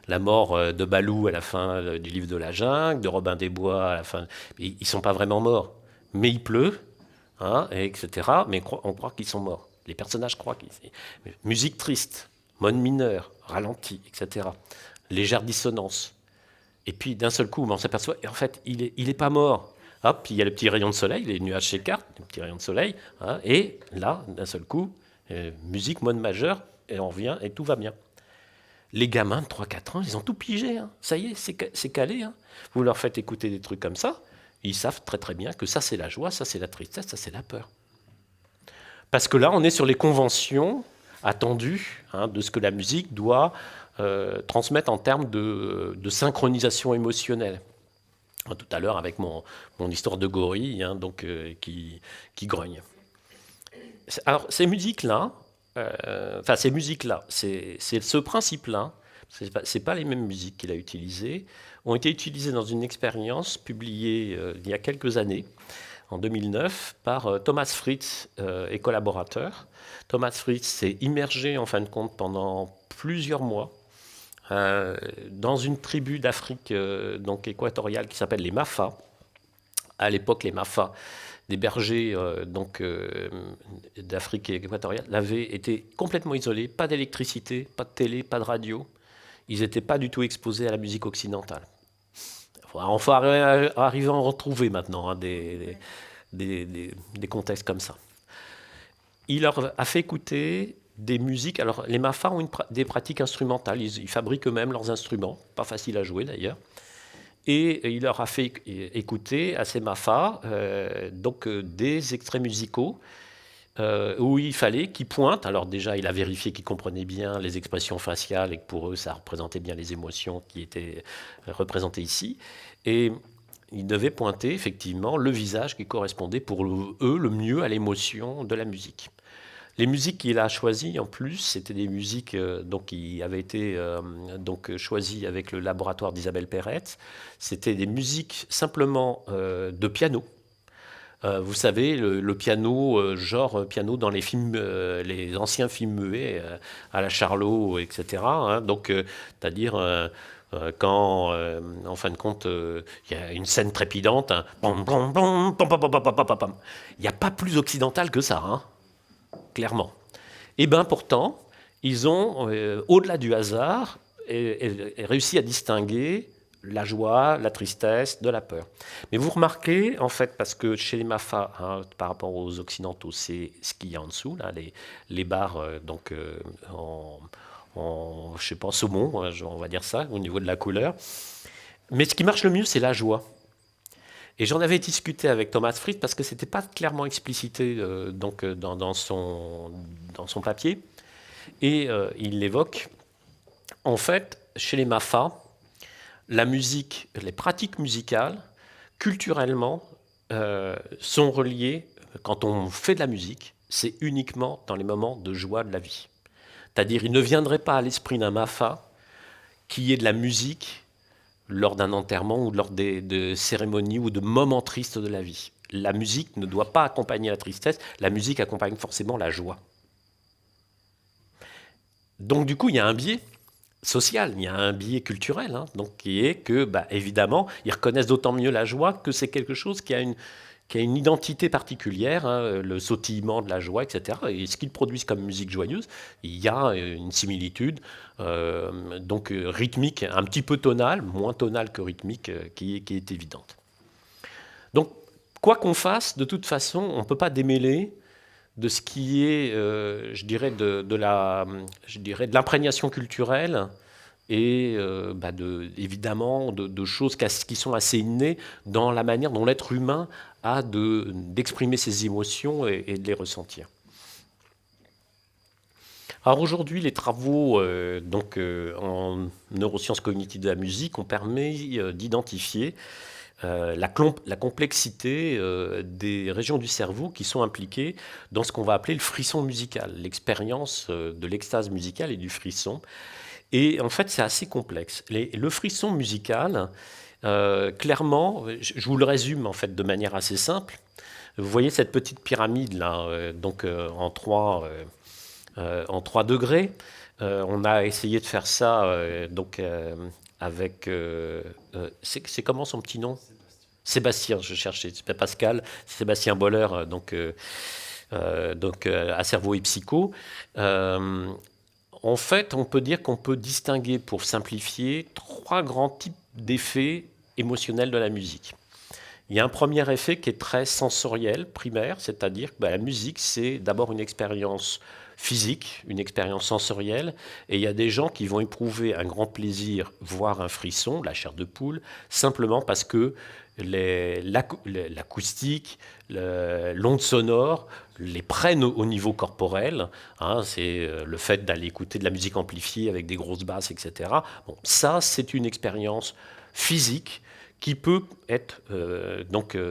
la mort de Balou à la fin du livre de la jungle, de Robin des Bois à la fin. Ils ne sont pas vraiment morts, mais il pleut. Etc. Mais on croit qu'ils sont morts. Les personnages croient qu'ils sont morts. Musique triste, mode mineur, ralenti, etc. Légère dissonance. Et puis d'un seul coup, on s'aperçoit, et en fait, il est pas mort. Hop, il y a le petit rayon de soleil, les nuages s'écartent, le petit rayon de soleil, et là, d'un seul coup, musique mode majeur, et on revient, et tout va bien. Les gamins de 3-4 ans, ils ont tout pigé. Hein. Ça y est, c'est calé. Hein. Vous leur faites écouter des trucs comme ça, ils savent très très bien que ça c'est la joie, ça c'est la tristesse, ça c'est la peur. Parce que là, on est sur les conventions attendues de ce que la musique doit transmettre en termes de synchronisation émotionnelle. Tout à l'heure, avec mon histoire de gorille qui grogne. Alors, ces musiques-là, c'est ce principe-là, c'est pas les mêmes musiques qu'il a utilisées, ont été utilisées dans une expérience publiée il y a quelques années, en 2009, par Thomas Fritz et collaborateurs. Thomas Fritz s'est immergé, en fin de compte, pendant plusieurs mois dans une tribu d'Afrique équatoriale qui s'appelle les Mafa. À l'époque, les Mafa, des bergers d'Afrique équatoriale, avaient été complètement isolés, pas d'électricité, pas de télé, pas de radio. Ils n'étaient pas du tout exposés à la musique occidentale. On faut arriver à en retrouver maintenant des contextes comme ça. Il leur a fait écouter des musiques. Alors, les Mafa ont des pratiques instrumentales. Ils fabriquent eux-mêmes leurs instruments, pas facile à jouer d'ailleurs. Et il leur a fait écouter à ces Mafa des extraits musicaux où il fallait qu'ils pointent. Alors déjà, il a vérifié qu'ils comprenaient bien les expressions faciales et que pour eux, ça représentait bien les émotions qui étaient représentées ici. Et ils devaient pointer effectivement le visage qui correspondait pour eux le mieux à l'émotion de la musique. Les musiques qu'il a choisies, en plus, c'était des musiques qui avaient été choisies avec le laboratoire d'Isabelle Perrette. C'était des musiques simplement de piano. Vous savez, le piano, genre piano dans les films, les anciens films muets, à la Charlot, etc. C'est-à-dire quand, en fin de compte, il y a une scène trépidante, il n'y a pas plus occidental que ça, hein, clairement. Et bien pourtant, ils ont, au-delà du hasard, réussi à distinguer la joie, la tristesse, de la peur. Mais vous remarquez, en fait, parce que chez les Mafa, par rapport aux Occidentaux, c'est ce qu'il y a en dessous, là, les barres en je sais pas, saumon, on va dire ça, au niveau de la couleur. Mais ce qui marche le mieux, c'est la joie. Et j'en avais discuté avec Thomas Fritz parce que ce n'était pas clairement explicité dans son papier. Et il l'évoque. En fait, chez les Mafa, la musique, les pratiques musicales, culturellement, sont reliées, quand on fait de la musique, c'est uniquement dans les moments de joie de la vie. C'est-à-dire, il ne viendrait pas à l'esprit d'un Mafa qu'il y ait de la musique lors d'un enterrement ou lors de cérémonies ou de moments tristes de la vie. La musique ne doit pas accompagner la tristesse, la musique accompagne forcément la joie. Donc du coup, il y a un biais social, il y a un biais culturel, qui est que, évidemment, ils reconnaissent d'autant mieux la joie que c'est quelque chose qui a une identité particulière, le sautillement de la joie, etc. Et ce qu'ils produisent comme musique joyeuse, il y a une similitude rythmique, un petit peu tonale, moins tonale que rythmique, qui est évidente. Donc, quoi qu'on fasse, de toute façon, on ne peut pas démêler de ce qui est, de l'imprégnation culturelle et évidemment de choses qui sont assez innées dans la manière dont l'être humain a d'exprimer ses émotions et de les ressentir. Alors aujourd'hui, les travaux en neurosciences cognitives de la musique ont permis d'identifier la complexité des régions du cerveau qui sont impliquées dans ce qu'on va appeler le frisson musical, l'expérience de l'extase musicale et du frisson. Et en fait, c'est assez complexe. Le frisson musical, clairement, je vous le résume en fait de manière assez simple. Vous voyez cette petite pyramide là, en 3 degrés. On a essayé de faire ça avec. C'est comment son petit nom ? Sébastien, je cherchais. C'est pas Pascal, c'est Sébastien Boller, à Cerveau et Psycho. En fait, on peut dire qu'on peut distinguer, pour simplifier, 3 grands types d'effets émotionnels de la musique. Il y a un premier effet qui est très sensoriel, primaire, c'est-à-dire que la musique, c'est d'abord une expérience physique, une expérience sensorielle, et il y a des gens qui vont éprouver un grand plaisir, voire un frisson, la chair de poule, simplement parce que l'acoustique, l'onde sonore les prennent au niveau corporel. Hein, c'est le fait d'aller écouter de la musique amplifiée avec des grosses basses, etc. Bon, ça, c'est une expérience physique qui peut être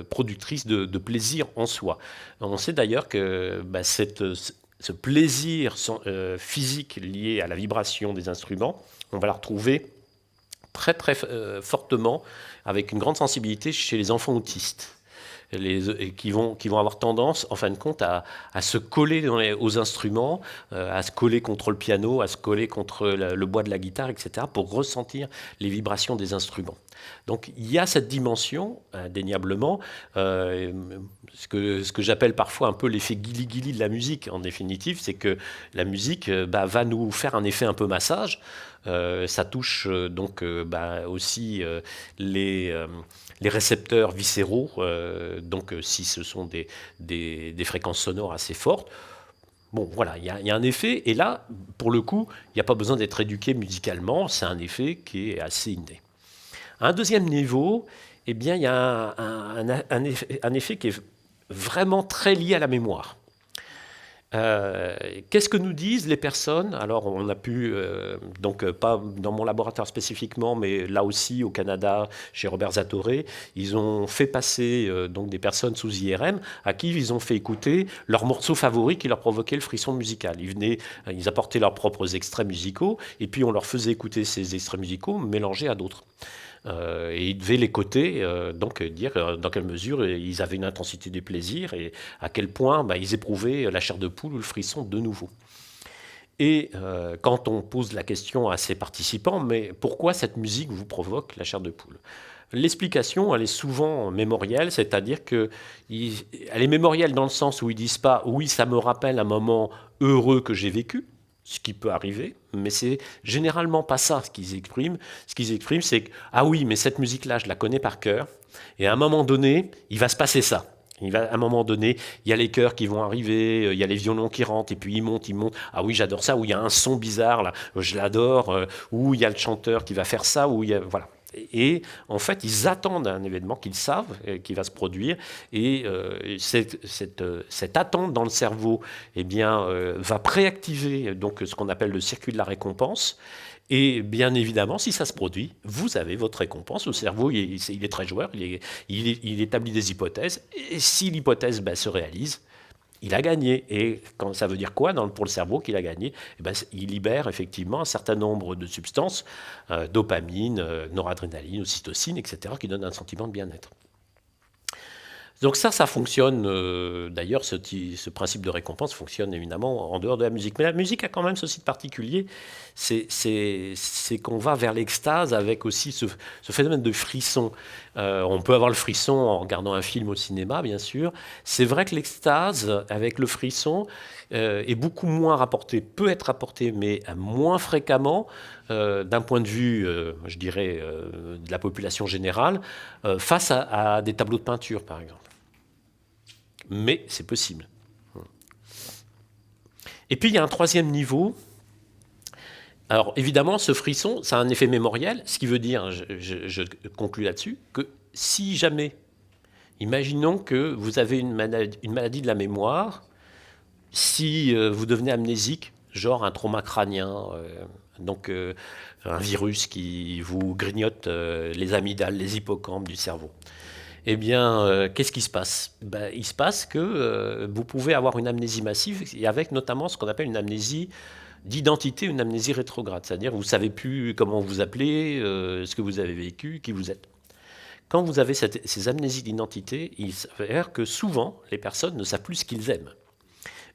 productrice de plaisir en soi. On sait d'ailleurs que ce plaisir physique lié à la vibration des instruments, on va la retrouver très très fortement, avec une grande sensibilité chez les enfants autistes, qui vont avoir tendance, en fin de compte, à se coller aux instruments, à se coller contre le piano, à se coller contre le bois de la guitare, etc., pour ressentir les vibrations des instruments. Donc il y a cette dimension, indéniablement, ce que j'appelle parfois un peu l'effet guili-guili de la musique, en définitive, c'est que la musique va nous faire un effet un peu massage. Ça touche aussi les récepteurs viscéraux, si ce sont des fréquences sonores assez fortes. Bon, voilà, il y a un effet, et là, pour le coup, il n'y a pas besoin d'être éduqué musicalement, c'est un effet qui est assez inné. À un deuxième niveau, eh bien, il y a un effet qui est vraiment très lié à la mémoire. Qu'est-ce que nous disent les personnes? Alors, on a pu, pas dans mon laboratoire spécifiquement, mais là aussi au Canada, chez Robert Zatoré, ils ont fait passer des personnes sous IRM à qui ils ont fait écouter leurs morceaux favoris qui leur provoquaient le frisson musical. Ils apportaient leurs propres extraits musicaux, et puis on leur faisait écouter ces extraits musicaux mélangés à d'autres. Et ils devaient les coter, dire dans quelle mesure ils avaient une intensité du plaisir et à quel point ils éprouvaient la chair de poule ou le frisson de nouveau. Et quand on pose la question à ces participants, mais pourquoi cette musique vous provoque la chair de poule? L'explication, elle est souvent mémorielle, c'est-à-dire qu'elle est mémorielle dans le sens où ils ne disent pas « oui, ça me rappelle un moment heureux que j'ai vécu », ce qui peut arriver, mais c'est généralement pas ça ce qu'ils expriment. Ce qu'ils expriment, c'est que « ah oui, mais cette musique-là, je la connais par cœur, et à un moment donné, il va se passer ça ». À un moment donné, il y a les chœurs qui vont arriver, il y a les violons qui rentrent, et puis ils montent. Ah oui, j'adore ça, ou il y a un son bizarre, là, je l'adore, ou il y a le chanteur qui va faire ça, ou il y a... Voilà. Et en fait, ils attendent un événement qu'ils savent qui va se produire, et cette attente dans le cerveau va préactiver ce qu'on appelle le circuit de la récompense. Et bien évidemment, si ça se produit, vous avez votre récompense. Le cerveau, il est très joueur, il établit des hypothèses, et si l'hypothèse se réalise, il a gagné. Et ça veut dire quoi pour le cerveau qu'il a gagné? Il libère effectivement un certain nombre de substances, dopamine, noradrénaline, ocytocine, etc., qui donnent un sentiment de bien-être. Donc ça fonctionne, d'ailleurs, ce principe de récompense fonctionne évidemment en dehors de la musique. Mais la musique a quand même ceci de particulier, c'est qu'on va vers l'extase avec aussi ce phénomène de frisson. On peut avoir le frisson en regardant un film au cinéma, bien sûr. C'est vrai que l'extase avec le frisson est beaucoup moins rapportée, peut être rapportée, mais moins fréquemment, d'un point de vue, je dirais, de la population générale, face à des tableaux de peinture, par exemple. Mais c'est possible. Et puis il y a un troisième niveau. Alors évidemment, ce frisson, ça a un effet mémoriel, ce qui veut dire, je conclus là-dessus, que si jamais, imaginons que vous avez une maladie de la mémoire, si vous devenez amnésique, genre un trauma crânien, un virus qui vous grignote les amygdales, les hippocampes du cerveau. Eh bien, qu'est-ce qui se passe? Il se passe que vous pouvez avoir une amnésie massive, et avec notamment ce qu'on appelle une amnésie d'identité, une amnésie rétrograde. C'est-à-dire que vous ne savez plus comment vous appelez, ce que vous avez vécu, qui vous êtes. Quand vous avez ces amnésies d'identité, il s'avère que souvent, les personnes ne savent plus ce qu'ils aiment.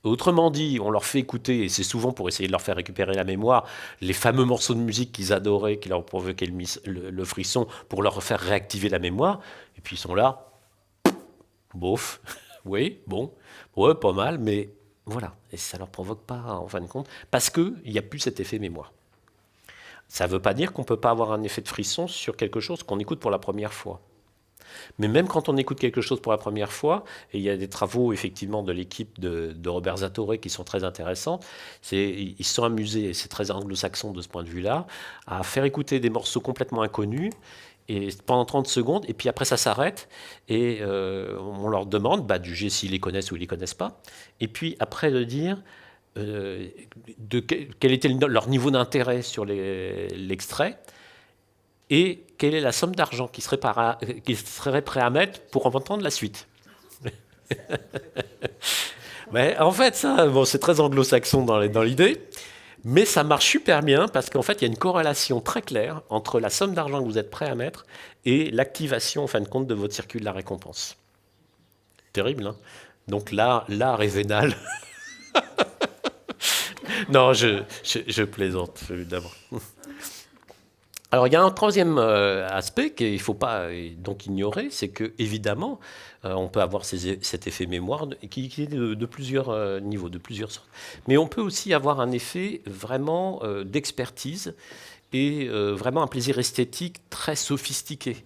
Autrement dit, on leur fait écouter, et c'est souvent pour essayer de leur faire récupérer la mémoire, les fameux morceaux de musique qu'ils adoraient, qui leur provoquaient le frisson, pour leur faire réactiver la mémoire. Et puis ils sont là, bof, oui, bon, ouais, pas mal, mais voilà. Et ça ne leur provoque pas, en fin de compte, parce qu'il n'y a plus cet effet mémoire. Ça ne veut pas dire qu'on ne peut pas avoir un effet de frisson sur quelque chose qu'on écoute pour la première fois. Mais même quand on écoute quelque chose pour la première fois, et il y a des travaux effectivement de l'équipe de Robert Zatorre qui sont très intéressants, ils se sont amusés, et c'est très anglo-saxon de ce point de vue-là, à faire écouter des morceaux complètement inconnus et pendant 30 secondes, et puis après ça s'arrête, et on leur demande de juger s'ils les connaissent ou ils les connaissent pas, et puis après de dire quel était leur niveau d'intérêt sur l'extrait, et quelle est la somme d'argent qu'ils seraient prêts à mettre pour entendre la suite. Mais en fait, ça, c'est très anglo-saxon dans l'idée, mais ça marche super bien parce qu'en fait, il y a une corrélation très claire entre la somme d'argent que vous êtes prêt à mettre et l'activation, en fin de compte, de votre circuit de la récompense. Terrible, hein? Donc là, l'art est vénal. Non, je plaisante, évidemment. Alors, il y a un troisième aspect qu'il ne faut pas donc ignorer, c'est que évidemment, on peut avoir cet effet mémoire qui est de plusieurs niveaux, de plusieurs sortes. Mais on peut aussi avoir un effet vraiment d'expertise et vraiment un plaisir esthétique très sophistiqué.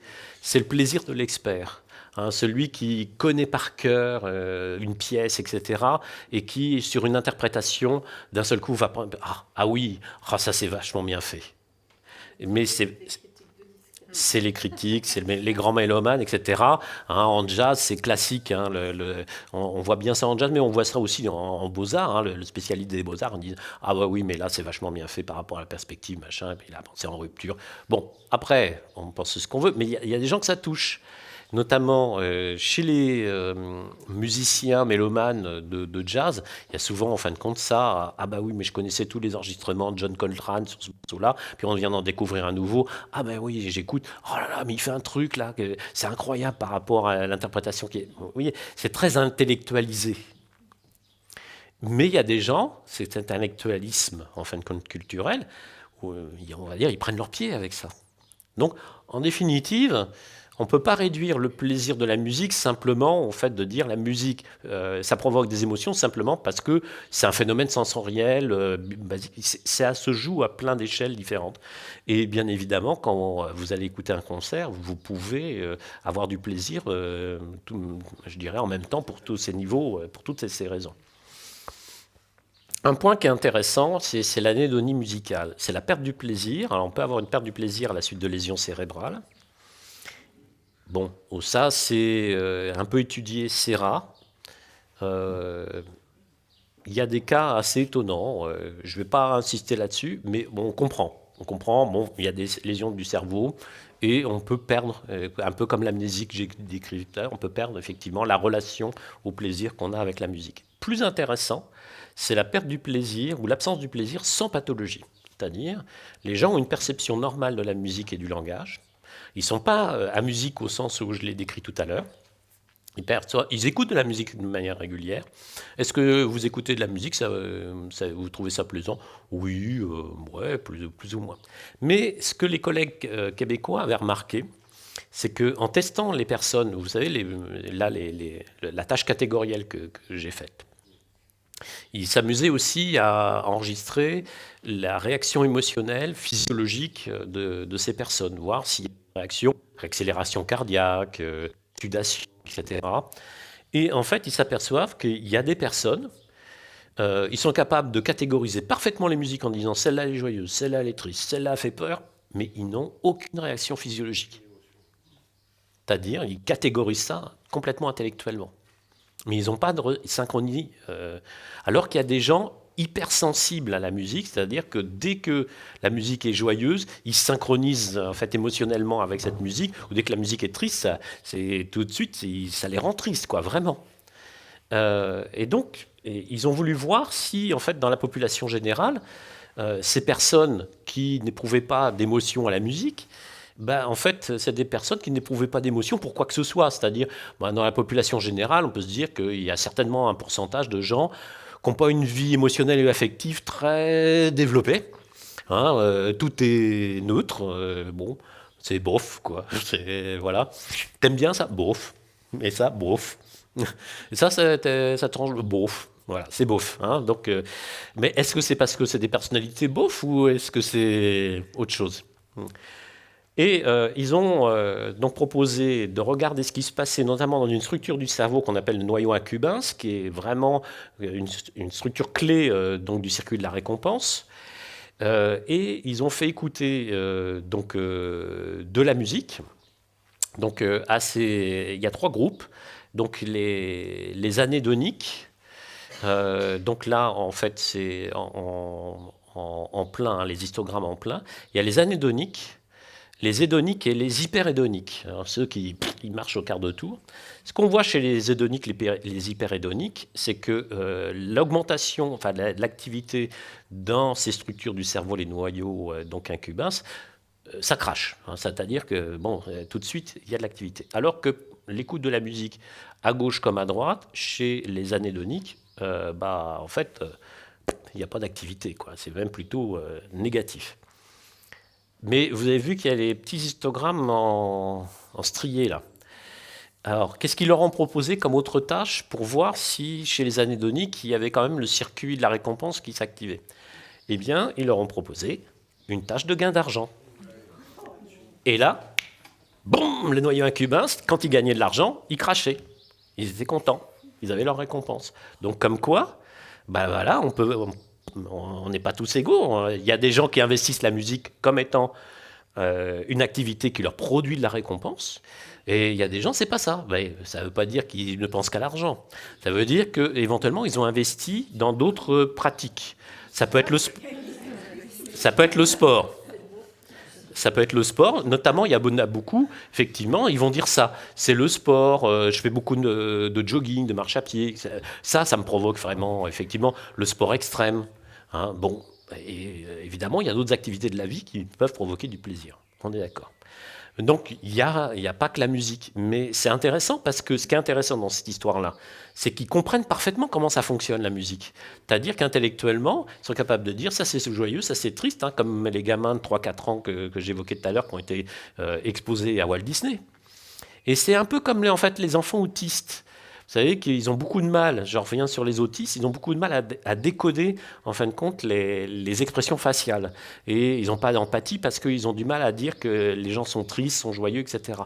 C'est le plaisir de l'expert. Hein, celui qui connaît par cœur une pièce, etc., et qui, sur une interprétation, d'un seul coup va prendre ah oui, ça c'est vachement bien fait. Mais c'est les critiques, c'est les grands mélomanes, etc. Hein, en jazz, c'est classique. Hein, on voit bien ça en jazz, mais on voit ça aussi en beaux-arts. Hein, le spécialiste des beaux-arts, on dit ah bah oui, mais là c'est vachement bien fait par rapport à la perspective, machin. Et puis là, c'est en rupture. Bon, après, on pense ce qu'on veut, mais il y a des gens que ça touche. Notamment chez les musiciens mélomanes de jazz, il y a souvent en fin de compte ça, ah bah oui, mais je connaissais tous les enregistrements de John Coltrane sur ce morceau-là, puis on vient d'en découvrir un nouveau, ah bah oui, j'écoute, oh là là, mais il fait un truc là, c'est incroyable par rapport à l'interprétation qui est... Vous voyez, c'est très intellectualisé. Mais il y a des gens, cet intellectualisme en fin de compte culturel, où, on va dire, ils prennent leur pied avec ça. Donc, en définitive, on ne peut pas réduire le plaisir de la musique simplement au fait de dire la musique, ça provoque des émotions simplement parce que c'est un phénomène sensoriel, basique. Ça se joue à plein d'échelles différentes. Et bien évidemment, quand vous allez écouter un concert, vous pouvez avoir du plaisir, je dirais, en même temps pour tous ces niveaux, pour toutes ces raisons. Un point qui est intéressant, c'est l'anédonie musicale. C'est la perte du plaisir. Alors on peut avoir une perte du plaisir à la suite de lésions cérébrales. Bon, ça, c'est un peu étudié, c'est rare. Il y a des cas assez étonnants. Je ne vais pas insister là-dessus, mais bon, on comprend. Bon, il y a des lésions du cerveau et on peut perdre, un peu comme l'amnésie que j'ai décrite tout à l'heure, on peut perdre effectivement la relation au plaisir qu'on a avec la musique. Plus intéressant, c'est la perte du plaisir ou l'absence du plaisir sans pathologie. C'est-à-dire, les gens ont une perception normale de la musique et du langage. Ils ne sont pas amusiques au sens où je l'ai décrit tout à l'heure. Ils écoutent de la musique de manière régulière. Est-ce que vous écoutez de la musique, vous trouvez ça plaisant? Oui, ouais, plus ou moins. Mais ce que les collègues québécois avaient remarqué, c'est qu'en testant les personnes, vous savez, la tâche catégorielle que j'ai faite, ils s'amusaient aussi à enregistrer la réaction émotionnelle, physiologique de ces personnes, voir s'il y a une réaction, accélération cardiaque, sudation, etc. Et en fait, ils s'aperçoivent qu'il y a des personnes, ils sont capables de catégoriser parfaitement les musiques en disant celle-là elle est joyeuse, celle-là elle est triste, celle-là fait peur, mais ils n'ont aucune réaction physiologique. C'est-à-dire, ils catégorisent ça complètement intellectuellement. Mais ils n'ont pas de synchronie. Alors qu'il y a des gens hypersensibles à la musique, c'est-à-dire que dès que la musique est joyeuse, ils se synchronisent en fait, émotionnellement avec cette musique, ou dès que la musique est triste, tout de suite, ça les rend tristes, quoi, vraiment. Et donc, ils ont voulu voir si, en fait, dans la population générale, ces personnes qui n'éprouvaient pas d'émotion à la musique, en fait, c'est des personnes qui n'éprouvaient pas d'émotion pour quoi que ce soit. C'est-à-dire, dans la population générale, on peut se dire qu'il y a certainement un pourcentage de gens qui n'ont pas une vie émotionnelle et affective très développée. Hein, tout est neutre. Bon, c'est bof, quoi. Voilà. T'aimes bien ça? Bof. Et ça, bof. Et ça te range bof. Voilà, c'est bof. Hein, donc, mais est-ce que c'est parce que c'est des personnalités bof ou est-ce que c'est autre chose? Et ils ont donc proposé de regarder ce qui se passait notamment dans une structure du cerveau qu'on appelle le noyau accumbens, qui est vraiment une structure clé donc du circuit de la récompense. Et ils ont fait écouter de la musique. Donc il y a 3 groupes. Donc les anédoniques. Donc là, en fait, c'est en plein, hein, les histogrammes en plein. Il y a les anédoniques, les hédoniques et les hyperhédoniques. Alors, ceux qui ils marchent au quart de tour. Ce qu'on voit chez les hédoniques, les hyperhédoniques, c'est que l'augmentation, enfin l'activité dans ces structures du cerveau, les noyaux donc incumbens, ça crache. Hein, c'est-à-dire que tout de suite, il y a de l'activité. Alors que l'écoute de la musique, à gauche comme à droite, chez les anédoniques, en fait, il n'y a pas d'activité, quoi. C'est même plutôt négatif. Mais vous avez vu qu'il y a les petits histogrammes en striés, là. Alors, qu'est-ce qu'ils leur ont proposé comme autre tâche pour voir si, chez les anédoniques, il y avait quand même le circuit de la récompense qui s'activait? Eh bien, ils leur ont proposé une tâche de gain d'argent. Et là, boum, le noyau incumbens, quand ils gagnaient de l'argent, ils crachaient. Ils étaient contents. Ils avaient leur récompense. Donc, comme quoi, voilà, on n'est pas tous égaux. Il y a des gens qui investissent la musique comme étant une activité qui leur produit de la récompense. Et il y a des gens, c'est pas ça. Ça ne veut pas dire qu'ils ne pensent qu'à l'argent. Ça veut dire qu'éventuellement, ils ont investi dans d'autres pratiques. Ça peut être le sport. Ça peut être le sport, notamment, il y en a beaucoup, effectivement, ils vont dire ça. C'est le sport, je fais beaucoup de jogging, de marche à pied. Ça me provoque vraiment, effectivement, le sport extrême. Hein, et évidemment, il y a d'autres activités de la vie qui peuvent provoquer du plaisir. On est d'accord. Donc, il n'y a pas que la musique. Mais c'est intéressant parce que ce qui est intéressant dans cette histoire-là, c'est qu'ils comprennent parfaitement comment ça fonctionne, la musique. C'est-à-dire qu'intellectuellement, ils sont capables de dire ça c'est joyeux, ça c'est triste, hein, comme les gamins de 3-4 ans que j'évoquais tout à l'heure qui ont été exposés à Walt Disney. Et c'est un peu comme les enfants autistes. Vous savez qu'ils ont beaucoup de mal, je reviens sur les autistes, ils ont beaucoup de mal à décoder, en fin de compte, les expressions faciales. Et ils n'ont pas d'empathie parce qu'ils ont du mal à dire que les gens sont tristes, sont joyeux, etc.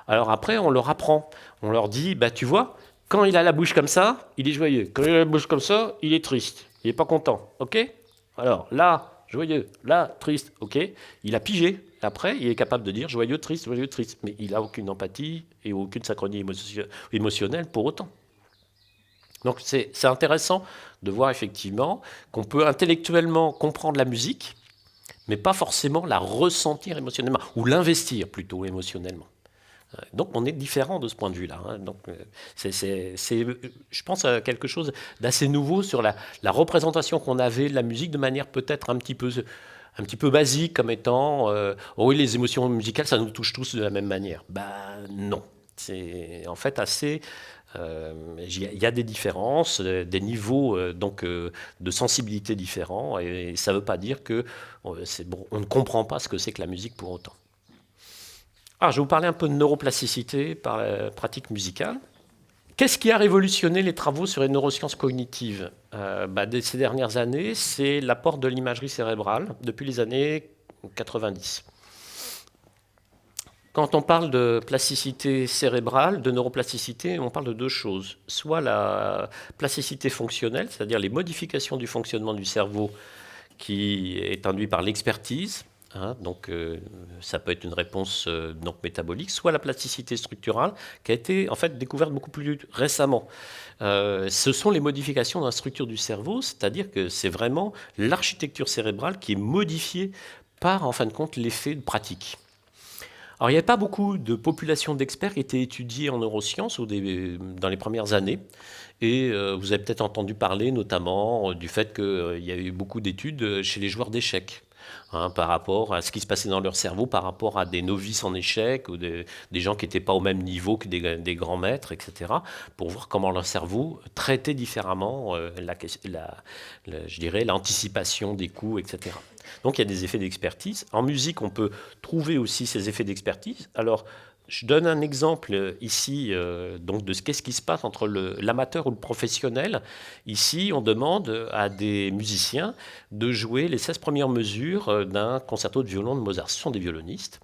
Alors après, on leur apprend. On leur dit, tu vois, quand il a la bouche comme ça, il est joyeux. Quand il a la bouche comme ça, il est triste. Il n'est pas content. OK? Alors là, joyeux. Là, triste. OK? Il a pigé. Après, il est capable de dire joyeux, triste. Mais il n'a aucune empathie et aucune synchronie émotionnelle pour autant. Donc c'est intéressant de voir effectivement qu'on peut intellectuellement comprendre la musique, mais pas forcément la ressentir émotionnellement, ou l'investir plutôt émotionnellement. Donc on est différent de ce point de vue-là. Hein. Donc je pense à quelque chose d'assez nouveau sur la représentation qu'on avait de la musique de manière peut-être un petit peu basique, comme étant oui, les émotions musicales, ça nous touche tous de la même manière. Non. C'est en fait assez... Il y a des différences, des niveaux de sensibilité différents, et ça ne veut pas dire qu'on ne comprend pas ce que c'est que la musique pour autant. Alors, je vais vous parler un peu de neuroplasticité par la pratique musicale. Qu'est-ce qui a révolutionné les travaux sur les neurosciences cognitives ces dernières années? C'est l'apport de l'imagerie cérébrale depuis les années 90. Quand on parle de plasticité cérébrale, de neuroplasticité, on parle de 2 choses. Soit la plasticité fonctionnelle, c'est-à-dire les modifications du fonctionnement du cerveau qui est induit par l'expertise, hein, donc ça peut être une réponse métabolique, soit la plasticité structurale qui a été en fait découverte beaucoup plus récemment. Ce sont les modifications dans la structure du cerveau, c'est-à-dire que c'est vraiment l'architecture cérébrale qui est modifiée par en fin de compte l'effet de pratique. Alors, il n'y avait pas beaucoup de populations d'experts qui étaient étudiées en neurosciences dans les premières années. Et vous avez peut-être entendu parler notamment du fait qu'il y a eu beaucoup d'études chez les joueurs d'échecs, hein, par rapport à ce qui se passait dans leur cerveau, par rapport à des novices en échecs ou des gens qui n'étaient pas au même niveau que des grands maîtres, etc., pour voir comment leur cerveau traitait différemment je dirais, l'anticipation des coups, etc. Donc il y a des effets d'expertise. En musique, on peut trouver aussi ces effets d'expertise. Alors, je donne un exemple ici de qu'est-ce qui se passe entre l'amateur ou le professionnel. Ici, on demande à des musiciens de jouer les 16 premières mesures d'un concerto de violon de Mozart. Ce sont des violonistes.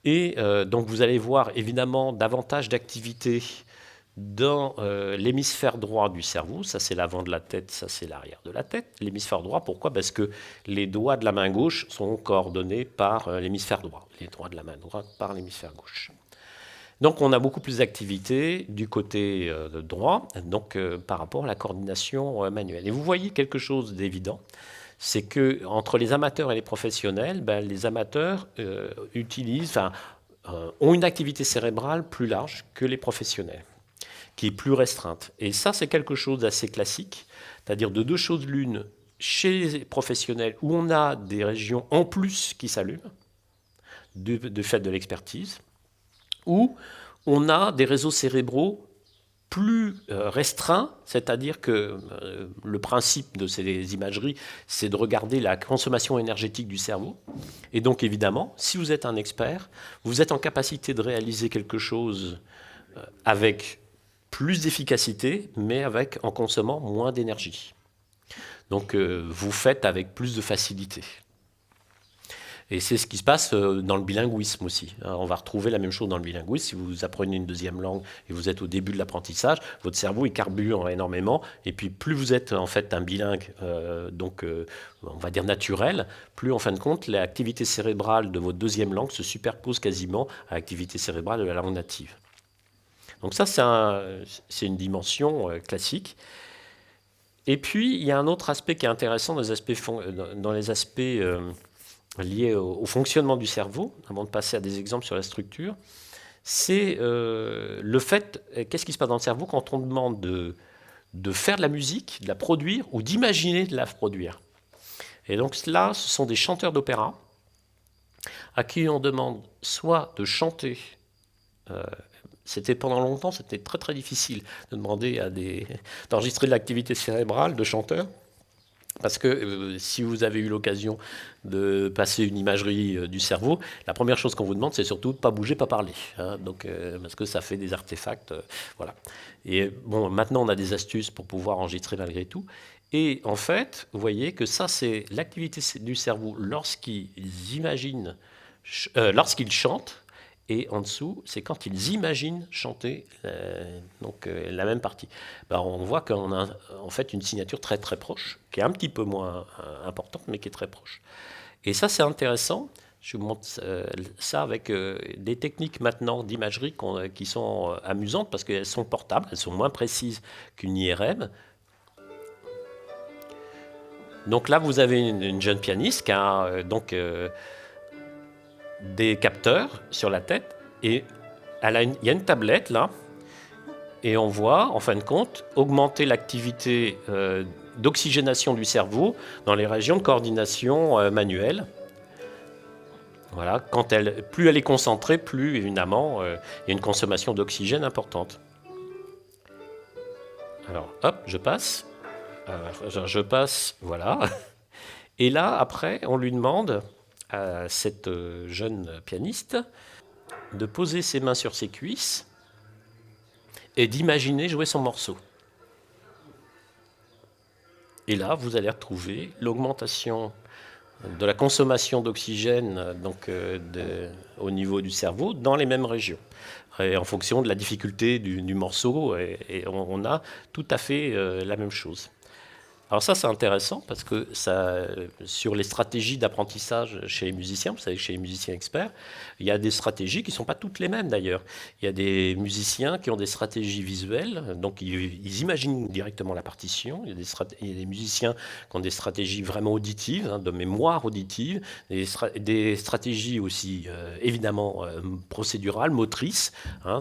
Et donc vous allez voir évidemment davantage d'activité dans l'hémisphère droit du cerveau. Ça c'est l'avant de la tête, ça c'est l'arrière de la tête. L'hémisphère droit, pourquoi? Parce que les doigts de la main gauche sont coordonnés par l'hémisphère droit. Les doigts de la main droite par l'hémisphère gauche. Donc on a beaucoup plus d'activité du côté droit, donc par rapport à la coordination manuelle. Et vous voyez quelque chose d'évident, c'est que entre les amateurs et les professionnels, les amateurs ont une activité cérébrale plus large que les professionnels, qui est plus restreinte. Et ça, c'est quelque chose d'assez classique, c'est-à-dire de deux choses l'une, chez les professionnels, où on a des régions en plus qui s'allument, du fait de l'expertise, où on a des réseaux cérébraux plus restreints, c'est-à-dire que le principe de ces imageries, c'est de regarder la consommation énergétique du cerveau. Et donc, évidemment, si vous êtes un expert, vous êtes en capacité de réaliser quelque chose avec plus d'efficacité, mais en consommant moins d'énergie. Donc, vous faites avec plus de facilité. Et c'est ce qui se passe dans le bilinguisme aussi. On va retrouver la même chose dans le bilinguisme. Si vous apprenez une deuxième langue et vous êtes au début de l'apprentissage, votre cerveau il carbure énormément. Et puis plus vous êtes en fait un bilingue, on va dire naturel, plus en fin de compte l'activité cérébrale de votre deuxième langue se superpose quasiment à l'activité cérébrale de la langue native. Donc ça c'est une dimension classique. Et puis il y a un autre aspect qui est intéressant dans les aspects lié au fonctionnement du cerveau, avant de passer à des exemples sur la structure, c'est le fait, qu'est-ce qui se passe dans le cerveau quand on demande de faire de la musique, de la produire, ou d'imaginer de la produire. Et donc là, ce sont des chanteurs d'opéra à qui on demande soit de chanter, pendant longtemps, c'était très très difficile de demander d'enregistrer de l'activité cérébrale de chanteurs, parce que si vous avez eu l'occasion de passer une imagerie du cerveau, la première chose qu'on vous demande, c'est surtout de ne pas bouger, pas parler. Hein, parce que ça fait des artefacts. Voilà. Et bon, maintenant, on a des astuces pour pouvoir enregistrer malgré tout. Et en fait, vous voyez que ça, c'est l'activité du cerveau lorsqu'ils chantent. Et en dessous, c'est quand ils imaginent chanter la même partie. On voit qu'on a en fait une signature très très proche, qui est un petit peu moins importante, mais qui est très proche. Et ça, c'est intéressant. Je vous montre ça avec des techniques maintenant d'imagerie qui sont amusantes, parce qu'elles sont portables, elles sont moins précises qu'une IRM. Donc là, vous avez une jeune pianiste qui a des capteurs sur la tête et il y a une tablette là et on voit en fin de compte augmenter l'activité d'oxygénation du cerveau dans les régions de coordination manuelle. Voilà, plus elle est concentrée, plus évidemment il y a une consommation d'oxygène importante. Alors hop, je passe, voilà. Et là après on lui demande à cette jeune pianiste de poser ses mains sur ses cuisses et d'imaginer jouer son morceau. Et là, vous allez retrouver l'augmentation de la consommation d'oxygène au niveau du cerveau dans les mêmes régions. Et en fonction de la difficulté du morceau, et on a tout à fait la même chose. Alors ça, c'est intéressant parce que sur les stratégies d'apprentissage chez les musiciens, vous savez que chez les musiciens experts, il y a des stratégies qui ne sont pas toutes les mêmes d'ailleurs. Il y a des musiciens qui ont des stratégies visuelles, donc ils imaginent directement la partition. Il y a des musiciens qui ont des stratégies vraiment auditives, de mémoire auditive, des stratégies aussi évidemment procédurales, motrices,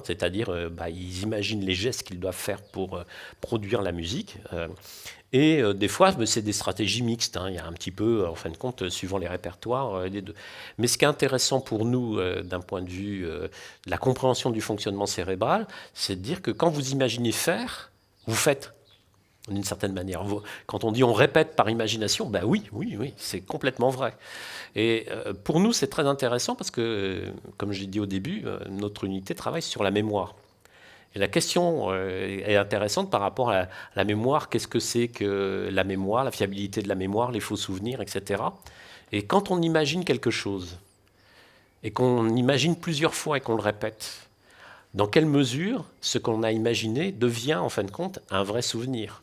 c'est-à-dire ils imaginent les gestes qu'ils doivent faire pour produire la musique. Et des fois, c'est des stratégies mixtes. Il y a un petit peu, en fin de compte, suivant les répertoires des deux. Mais ce qui est intéressant pour nous, d'un point de vue de la compréhension du fonctionnement cérébral, c'est de dire que quand vous imaginez faire, vous faites, d'une certaine manière. Quand on dit on répète par imagination, oui, c'est complètement vrai. Et pour nous, c'est très intéressant parce que, comme j'ai dit au début, notre unité travaille sur la mémoire. Et la question est intéressante par rapport à la mémoire. Qu'est-ce que c'est que la mémoire, la fiabilité de la mémoire, les faux souvenirs, etc. Et quand on imagine quelque chose, et qu'on imagine plusieurs fois et qu'on le répète, dans quelle mesure ce qu'on a imaginé devient en fin de compte un vrai souvenir?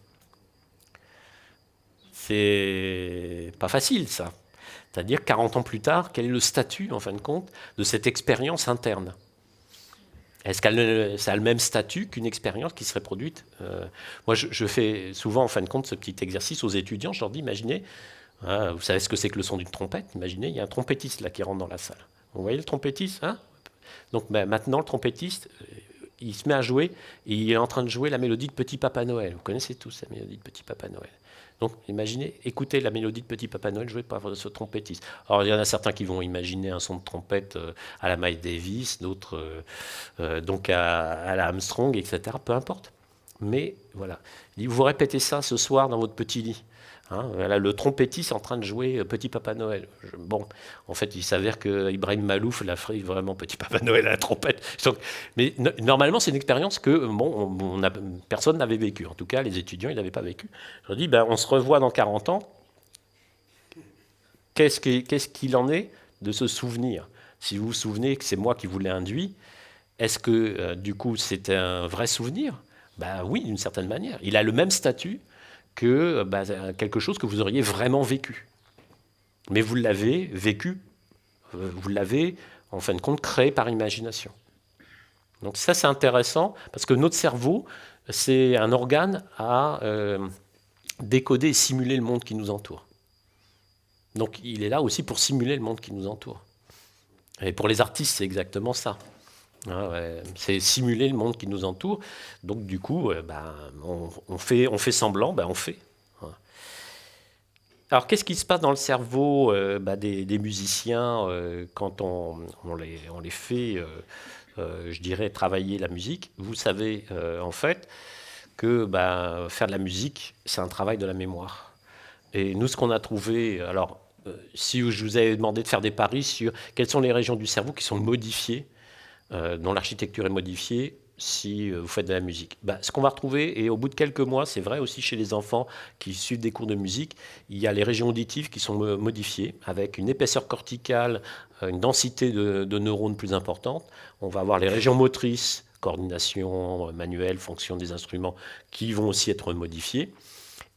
C'est pas facile ça. C'est-à-dire 40 ans plus tard, quel est le statut en fin de compte de cette expérience interne? Est-ce qu'elle ça a le même statut qu'une expérience qui serait produite Moi, je fais souvent, en fin de compte, ce petit exercice aux étudiants. Je leur dis, imaginez, hein, vous savez ce que c'est que le son d'une trompette? Imaginez, il y a un trompettiste là qui rentre dans la salle. Vous voyez le trompettiste, hein? Donc maintenant, le trompettiste, il se met à jouer, et il est en train de jouer la mélodie de Petit Papa Noël. Vous connaissez tous la mélodie de Petit Papa Noël. Donc imaginez, écoutez la mélodie de Petit Papa Noël jouée par ce trompettiste. Alors il y en a certains qui vont imaginer un son de trompette à la Miles Davis, d'autres donc à la Armstrong, etc. Peu importe. Mais voilà, vous répétez ça ce soir dans votre petit lit. Hein, voilà, le trompettiste en train de jouer Petit Papa Noël. Bon, en fait, il s'avère que Ibrahim Malouf l'a fait vraiment Petit Papa Noël à la trompette. Donc, mais normalement, c'est une expérience que personne n'avait vécue. En tout cas, les étudiants, ils n'avaient pas vécu. Je leur dis, on se revoit dans 40 ans. Qu'est-ce qu'il en est de ce souvenir? Si vous vous souvenez que c'est moi qui vous l'ai induit, est-ce que, du coup, c'est un vrai souvenir? Oui, d'une certaine manière. Il a le même statut que quelque chose que vous auriez vraiment vécu. Mais vous l'avez vécu, vous l'avez, en fin de compte, créé par imagination. Donc ça, c'est intéressant, parce que notre cerveau, c'est un organe à décoder et simuler le monde qui nous entoure. Donc il est là aussi pour simuler le monde qui nous entoure. Et pour les artistes, c'est exactement ça. C'est simuler le monde qui nous entoure. Donc du coup, on fait semblant, on fait. Alors qu'est-ce qui se passe dans le cerveau des musiciens quand on les fait, je dirais, travailler la musique? Vous savez en fait que faire de la musique, c'est un travail de la mémoire. Et nous, ce qu'on a trouvé, alors si je vous avais demandé de faire des paris sur quelles sont les régions du cerveau qui sont modifiées, dont l'architecture est modifiée si vous faites de la musique. Ce qu'on va retrouver, et au bout de quelques mois, c'est vrai aussi chez les enfants qui suivent des cours de musique, il y a les régions auditives qui sont modifiées, avec une épaisseur corticale, une densité de neurones plus importante. On va avoir les régions motrices, coordination manuelle, fonction des instruments, qui vont aussi être modifiées.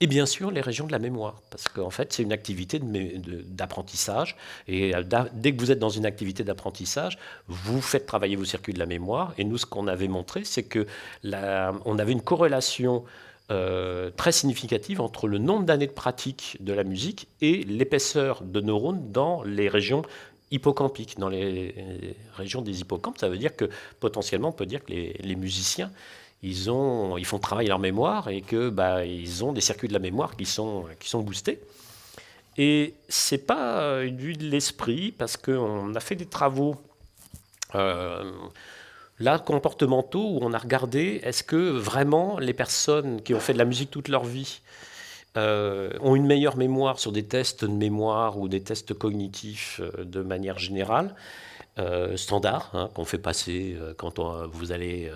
Et bien sûr, les régions de la mémoire, parce qu'en fait, c'est une activité d'apprentissage. Et dès que vous êtes dans une activité d'apprentissage, vous faites travailler vos circuits de la mémoire. Et nous, ce qu'on avait montré, c'est qu'on avait une corrélation très significative entre le nombre d'années de pratique de la musique et l'épaisseur de neurones dans les régions hippocampiques. Dans les régions des hippocampes, ça veut dire que potentiellement, on peut dire que les musiciens, ils font travailler leur mémoire et qu'ils ont des circuits de la mémoire qui sont boostés. Et ce n'est pas dû de l'esprit, parce qu'on a fait des travaux comportementaux où on a regardé est-ce que vraiment les personnes qui ont fait de la musique toute leur vie ont une meilleure mémoire sur des tests de mémoire ou des tests cognitifs de manière générale. Standard qu'on fait passer quand vous allez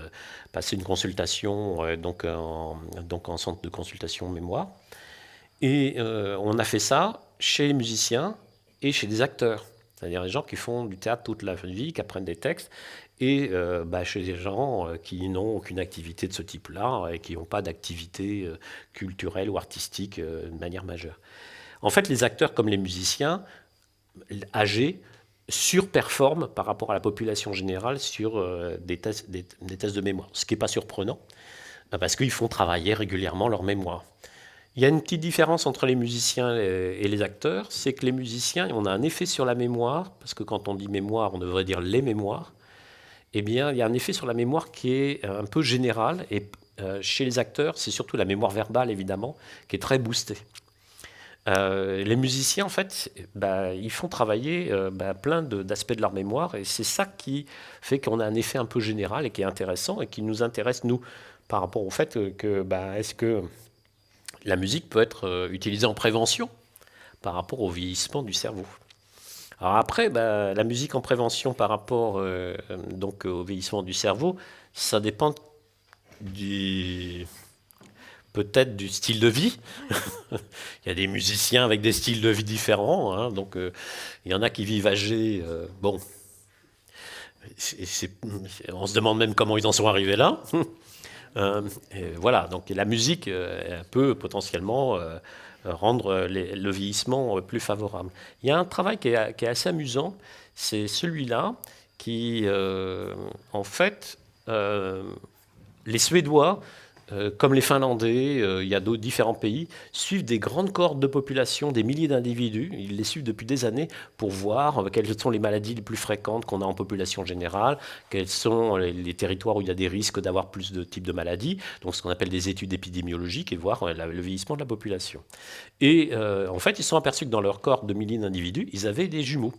passer une consultation donc en centre de consultation mémoire. Et on a fait ça chez les musiciens et chez des acteurs, c'est-à-dire les gens qui font du théâtre toute la vie, qui apprennent des textes, et chez des gens qui n'ont aucune activité de ce type-là et qui n'ont pas d'activité culturelle ou artistique de manière majeure. En fait, les acteurs comme les musiciens âgés surperforment par rapport à la population générale sur des tests de mémoire. Ce qui n'est pas surprenant, parce qu'ils font travailler régulièrement leur mémoire. Il y a une petite différence entre les musiciens et les acteurs, c'est que les musiciens, on a un effet sur la mémoire, parce que quand on dit mémoire, on devrait dire les mémoires. Eh bien, il y a un effet sur la mémoire qui est un peu général, et chez les acteurs, c'est surtout la mémoire verbale, évidemment, qui est très boostée. Les musiciens, en fait, ils font travailler plein d'aspects de leur mémoire, et c'est ça qui fait qu'on a un effet un peu général et qui est intéressant et qui nous intéresse, nous, par rapport au fait que est-ce que la musique peut être utilisée en prévention par rapport au vieillissement du cerveau. Alors après, la musique en prévention par rapport donc au vieillissement du cerveau, ça dépend peut-être du style de vie. Il y a des musiciens avec des styles de vie différents, donc il y en a qui vivent âgés. On se demande même comment ils en sont arrivés là. Voilà, donc la musique peut potentiellement rendre le vieillissement plus favorable. Il y a un travail qui est assez amusant, c'est celui-là qui, en fait, les Suédois, comme les Finlandais, il y a d'autres différents pays, suivent des grandes cohortes de population, des milliers d'individus. Ils les suivent depuis des années pour voir quelles sont les maladies les plus fréquentes qu'on a en population générale, quels sont les territoires où il y a des risques d'avoir plus de types de maladies, donc ce qu'on appelle des études épidémiologiques, et voir le vieillissement de la population. Et en fait, ils se sont aperçus que dans leur cohorte de milliers d'individus, ils avaient des jumeaux.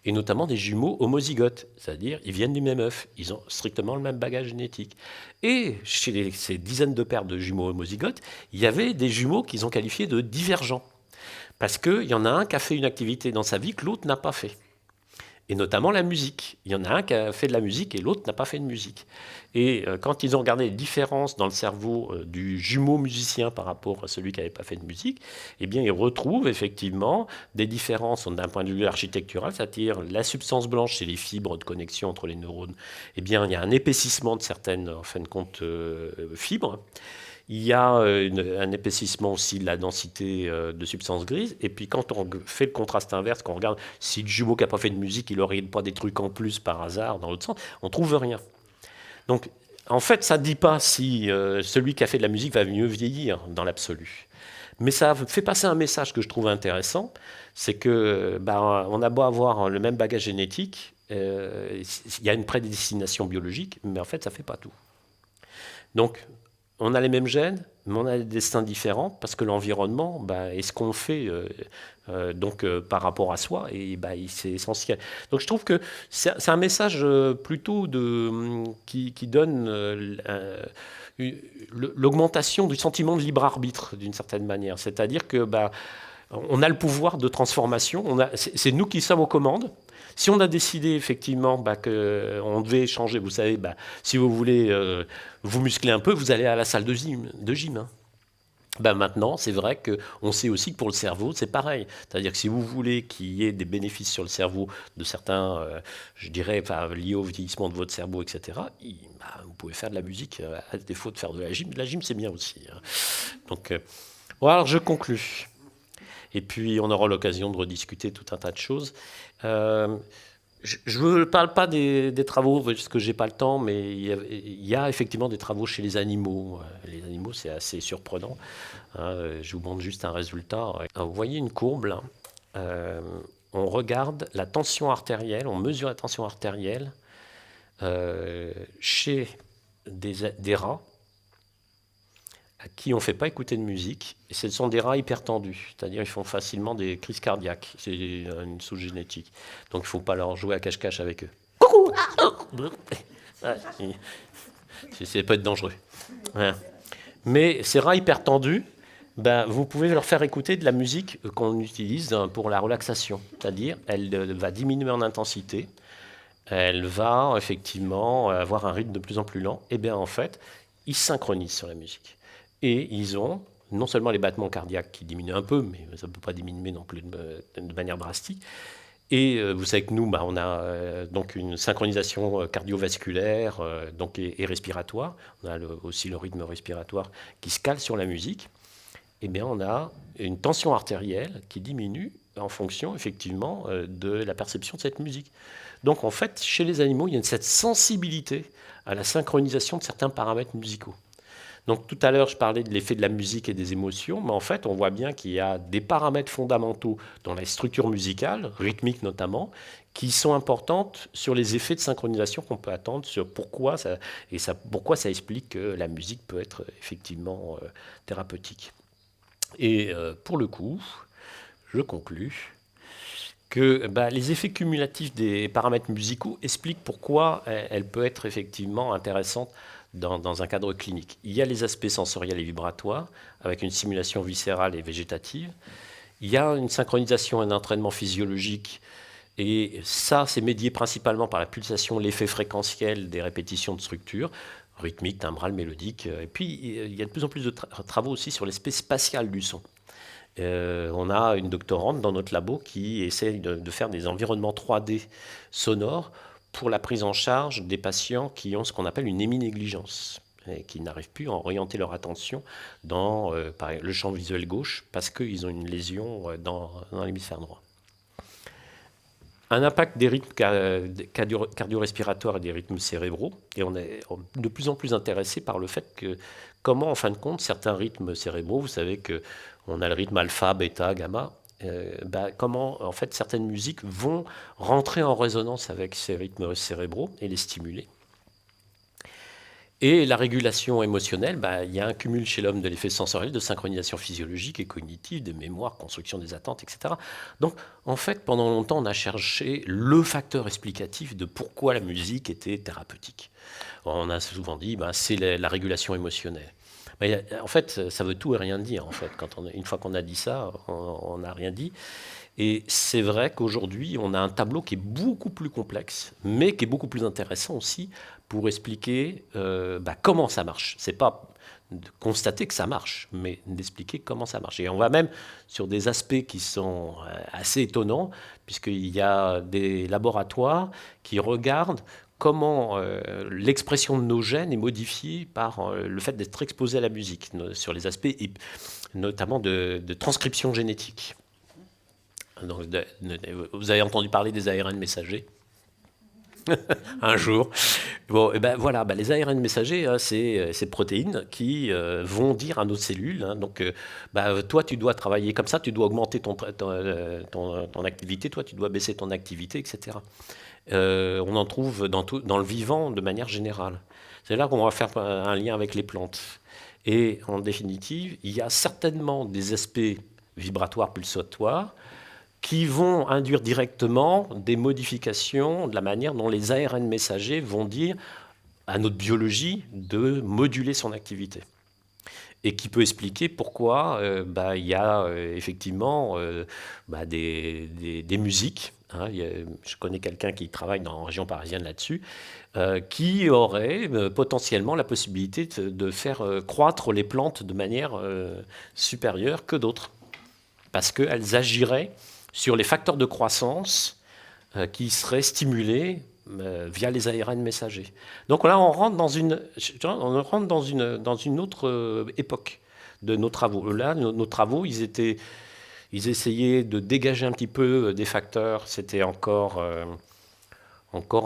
Et notamment des jumeaux homozygotes, c'est-à-dire ils viennent du même œuf, ils ont strictement le même bagage génétique. Et chez ces dizaines de paires de jumeaux homozygotes, il y avait des jumeaux qu'ils ont qualifiés de divergents, parce qu'il y en a un qui a fait une activité dans sa vie que l'autre n'a pas fait. Et notamment la musique. Il y en a un qui a fait de la musique et l'autre n'a pas fait de musique. Et quand ils ont regardé les différences dans le cerveau du jumeau musicien par rapport à celui qui n'avait pas fait de musique, eh bien, ils retrouvent effectivement des différences d'un point de vue architectural, c'est-à-dire la substance blanche, c'est les fibres de connexion entre les neurones. Eh bien, il y a un épaississement de certaines, en fin de compte, fibres. Il y a un épaississement aussi de la densité de substance grise. Et puis quand on fait le contraste inverse, quand on regarde si le jumeau qui n'a pas fait de musique, il n'aurait pas des trucs en plus par hasard dans l'autre sens, on ne trouve rien. Donc en fait, ça ne dit pas si celui qui a fait de la musique va mieux vieillir dans l'absolu. Mais ça fait passer un message que je trouve intéressant, c'est que on a beau avoir le même bagage génétique, il y a une prédestination biologique, mais en fait, ça ne fait pas tout. Donc, on a les mêmes gènes, mais on a des destins différents parce que l'environnement est ce qu'on fait par rapport à soi et c'est essentiel. Donc je trouve que c'est un message plutôt qui donne l'augmentation du sentiment de libre arbitre d'une certaine manière. C'est-à-dire que on a le pouvoir de transformation, c'est nous qui sommes aux commandes. Si on a décidé effectivement qu'on devait changer, vous savez, si vous voulez vous muscler un peu, vous allez à la salle de gym. Hein. Maintenant, c'est vrai qu'on sait aussi que pour le cerveau, c'est pareil. C'est-à-dire que si vous voulez qu'il y ait des bénéfices sur le cerveau de certains, je dirais, liés au vieillissement de votre cerveau, etc., vous pouvez faire de la musique à défaut de faire de la gym. De la gym, c'est bien aussi. Hein. Donc, alors je conclus. Et puis, on aura l'occasion de rediscuter tout un tas de choses. Je ne parle pas des travaux, parce que je n'ai pas le temps, mais il y a effectivement des travaux chez les animaux. Les animaux, c'est assez surprenant. Je vous montre juste un résultat. Vous voyez une courbe, là. On regarde la tension artérielle, on mesure la tension artérielle chez des rats à qui on ne fait pas écouter de musique. Et ce sont des rats hypertendus, c'est-à-dire ils font facilement des crises cardiaques. C'est une souche génétique. Donc il ne faut pas leur jouer à cache-cache avec eux. Coucou. Ça peut être dangereux. Ouais. Mais ces rats hypertendus, vous pouvez leur faire écouter de la musique qu'on utilise pour la relaxation. C'est-à-dire elle va diminuer en intensité, elle va effectivement avoir un rythme de plus en plus lent. Et bien en fait, ils se synchronisent sur la musique. Et ils ont non seulement les battements cardiaques qui diminuent un peu, mais ça ne peut pas diminuer non plus de manière drastique. Et vous savez que nous, on a donc une synchronisation cardiovasculaire et respiratoire. On a aussi le rythme respiratoire qui se cale sur la musique. Eh bien, on a une tension artérielle qui diminue en fonction, effectivement, de la perception de cette musique. Donc, en fait, chez les animaux, il y a cette sensibilité à la synchronisation de certains paramètres musicaux. Donc tout à l'heure, je parlais de l'effet de la musique et des émotions, mais en fait, on voit bien qu'il y a des paramètres fondamentaux dans la structure musicale, rythmique notamment, qui sont importantes sur les effets de synchronisation qu'on peut attendre, sur pourquoi ça explique que la musique peut être effectivement thérapeutique. Et pour le coup, je conclus que les effets cumulatifs des paramètres musicaux expliquent pourquoi elle peut être effectivement intéressante dans un cadre clinique. Il y a les aspects sensoriels et vibratoires, avec une stimulation viscérale et végétative. Il y a une synchronisation et un entraînement physiologique, et ça, c'est médié principalement par la pulsation, l'effet fréquentiel des répétitions de structures, rythmique, timbrale, mélodique. Et puis, il y a de plus en plus de travaux aussi sur l'aspect spatial du son. On a une doctorante dans notre labo qui essaie de faire des environnements 3D sonores pour la prise en charge des patients qui ont ce qu'on appelle une héminégligence et qui n'arrivent plus à orienter leur attention dans par exemple, le champ visuel gauche parce qu'ils ont une lésion dans l'hémisphère droit. Un impact des rythmes cardio-respiratoires et des rythmes cérébraux, et on est de plus en plus intéressé par le fait que comment, en fin de compte, certains rythmes cérébraux, vous savez qu'on a le rythme alpha, bêta, gamma, comment, en fait, certaines musiques vont rentrer en résonance avec ces rythmes cérébraux et les stimuler. Et la régulation émotionnelle, il y a un cumul chez l'homme de l'effet sensoriel, de synchronisation physiologique et cognitive, des mémoires, construction des attentes, etc. Donc, en fait, pendant longtemps, on a cherché le facteur explicatif de pourquoi la musique était thérapeutique. On a souvent dit, c'est la régulation émotionnelle. Mais en fait, ça veut tout et rien dire. En fait, une fois qu'on a dit ça, on n'a rien dit. Et c'est vrai qu'aujourd'hui, on a un tableau qui est beaucoup plus complexe, mais qui est beaucoup plus intéressant aussi pour expliquer comment ça marche. C'est pas de constater que ça marche, mais d'expliquer comment ça marche. Et on va même sur des aspects qui sont assez étonnants, puisqu'il y a des laboratoires qui regardent comment l'expression de nos gènes est modifiée par le fait d'être exposé à la musique, sur les aspects notamment de transcription génétique. Donc, vous avez entendu parler des ARN messagers un jour. Bon, voilà, les ARN messagers, c'est ces protéines qui vont dire à nos cellules, donc, toi, tu dois travailler comme ça, tu dois augmenter ton activité, toi, tu dois baisser ton activité, etc. On en trouve dans le vivant de manière générale. C'est là qu'on va faire un lien avec les plantes. Et en définitive, il y a certainement des aspects vibratoires, pulsatoires, qui vont induire directement des modifications de la manière dont les ARN messagers vont dire à notre biologie de moduler son activité. Et qui peut expliquer pourquoi il y a effectivement des musiques. Je connais quelqu'un qui travaille en région parisienne là-dessus, qui aurait potentiellement la possibilité de faire croître les plantes de manière supérieure que d'autres. Parce qu'elles agiraient sur les facteurs de croissance qui seraient stimulés via les ARN messagers. Donc là, on rentre dans une autre époque de nos travaux. Là, nos travaux, ils essayaient de dégager un petit peu des facteurs. C'était encore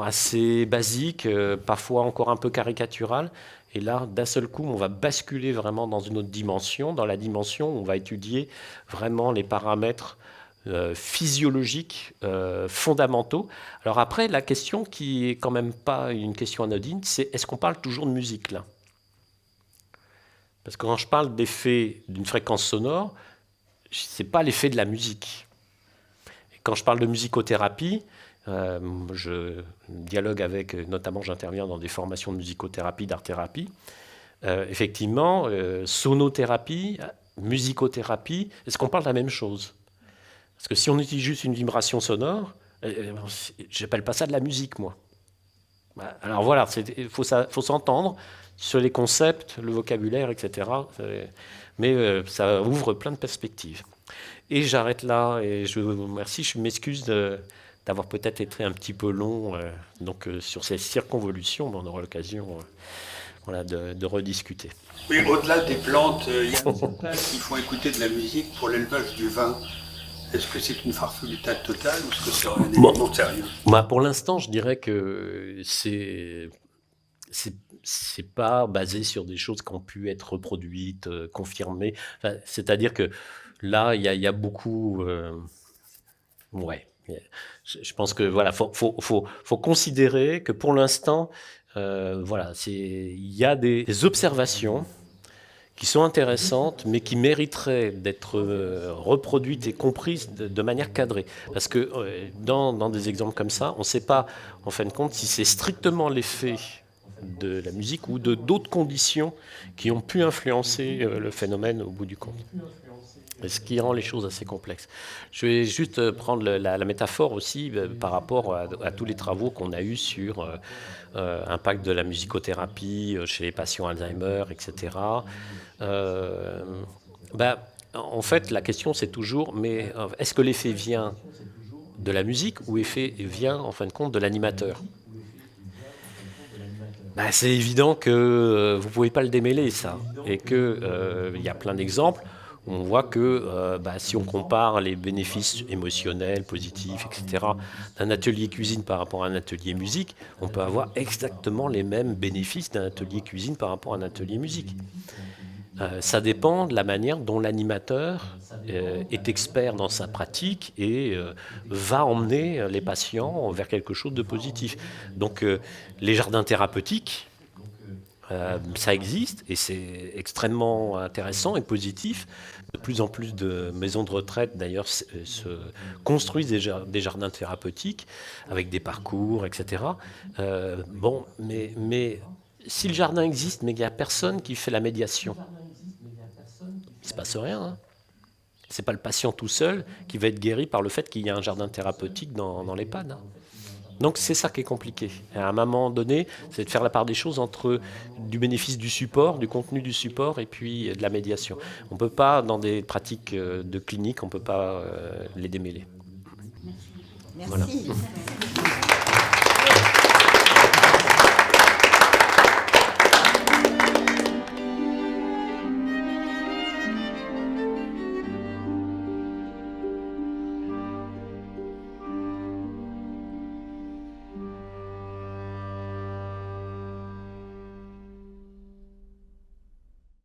assez basique, parfois encore un peu caricatural. Et là, d'un seul coup, on va basculer vraiment dans une autre dimension. Dans la dimension où on va étudier vraiment les paramètres physiologiques fondamentaux. Alors après, la question qui est quand même pas une question anodine, c'est est-ce qu'on parle toujours de musique là ? Parce que quand je parle d'effet d'une fréquence sonore, c'est pas l'effet de la musique. Et quand je parle de musicothérapie, je dialogue avec, notamment j'interviens dans des formations de musicothérapie, d'art-thérapie. Effectivement, sonothérapie, musicothérapie, est-ce qu'on parle de la même chose ? Parce que si on utilise juste une vibration sonore, j'appelle pas ça de la musique, moi. Alors voilà, il faut s'entendre sur les concepts, le vocabulaire, etc. Mais ça ouvre plein de perspectives. Et j'arrête là, et je vous remercie, je m'excuse d'avoir peut-être été un petit peu long sur ces circonvolutions, mais on aura l'occasion de rediscuter. Oui, au-delà des plantes, il y a certains qui font écouter de la musique pour l'élevage du vin. Est-ce que c'est une farfelutade totale ou est-ce que c'est un élément sérieux ? Pour l'instant, je dirais que c'est pas basé sur des choses qui ont pu être reproduites, confirmées. Enfin, c'est-à-dire que là, il y a beaucoup... Je pense que faut considérer que pour l'instant, il y a des observations qui sont intéressantes, mais qui mériteraient d'être reproduites et comprises de manière cadrée. Parce que dans des exemples comme ça, on ne sait pas, en fin de compte, si c'est strictement l'effet de la musique ou de d'autres conditions qui ont pu influencer le phénomène au bout du compte. Ce qui rend les choses assez complexes. Je vais juste prendre la métaphore aussi par rapport à tous les travaux qu'on a eus sur l'impact de la musicothérapie chez les patients Alzheimer, etc. En fait, la question c'est toujours, mais est-ce que l'effet vient de la musique ou l'effet vient en fin de compte de l'animateur ? C'est évident que vous ne pouvez pas le démêler, ça. Et qu'il y a plein d'exemples. On voit que si on compare les bénéfices émotionnels, positifs, etc., d'un atelier cuisine par rapport à un atelier musique, on peut avoir exactement les mêmes bénéfices d'un atelier cuisine par rapport à un atelier musique. Ça dépend de la manière dont l'animateur est expert dans sa pratique et va emmener les patients vers quelque chose de positif. Donc les jardins thérapeutiques, ça existe et c'est extrêmement intéressant et positif. De plus en plus de maisons de retraite, d'ailleurs, se construisent des jardins thérapeutiques avec des parcours, etc. Mais si le jardin existe, mais qu'il n'y a personne qui fait la médiation, il ne se passe rien. Hein. Ce n'est pas le patient tout seul qui va être guéri par le fait qu'il y a un jardin thérapeutique dans l'EHPAD. Hein. Donc c'est ça qui est compliqué. À un moment donné, c'est de faire la part des choses entre du bénéfice du support, du contenu du support et puis de la médiation. On ne peut pas, dans des pratiques de clinique, on ne peut pas les démêler. Merci. Voilà.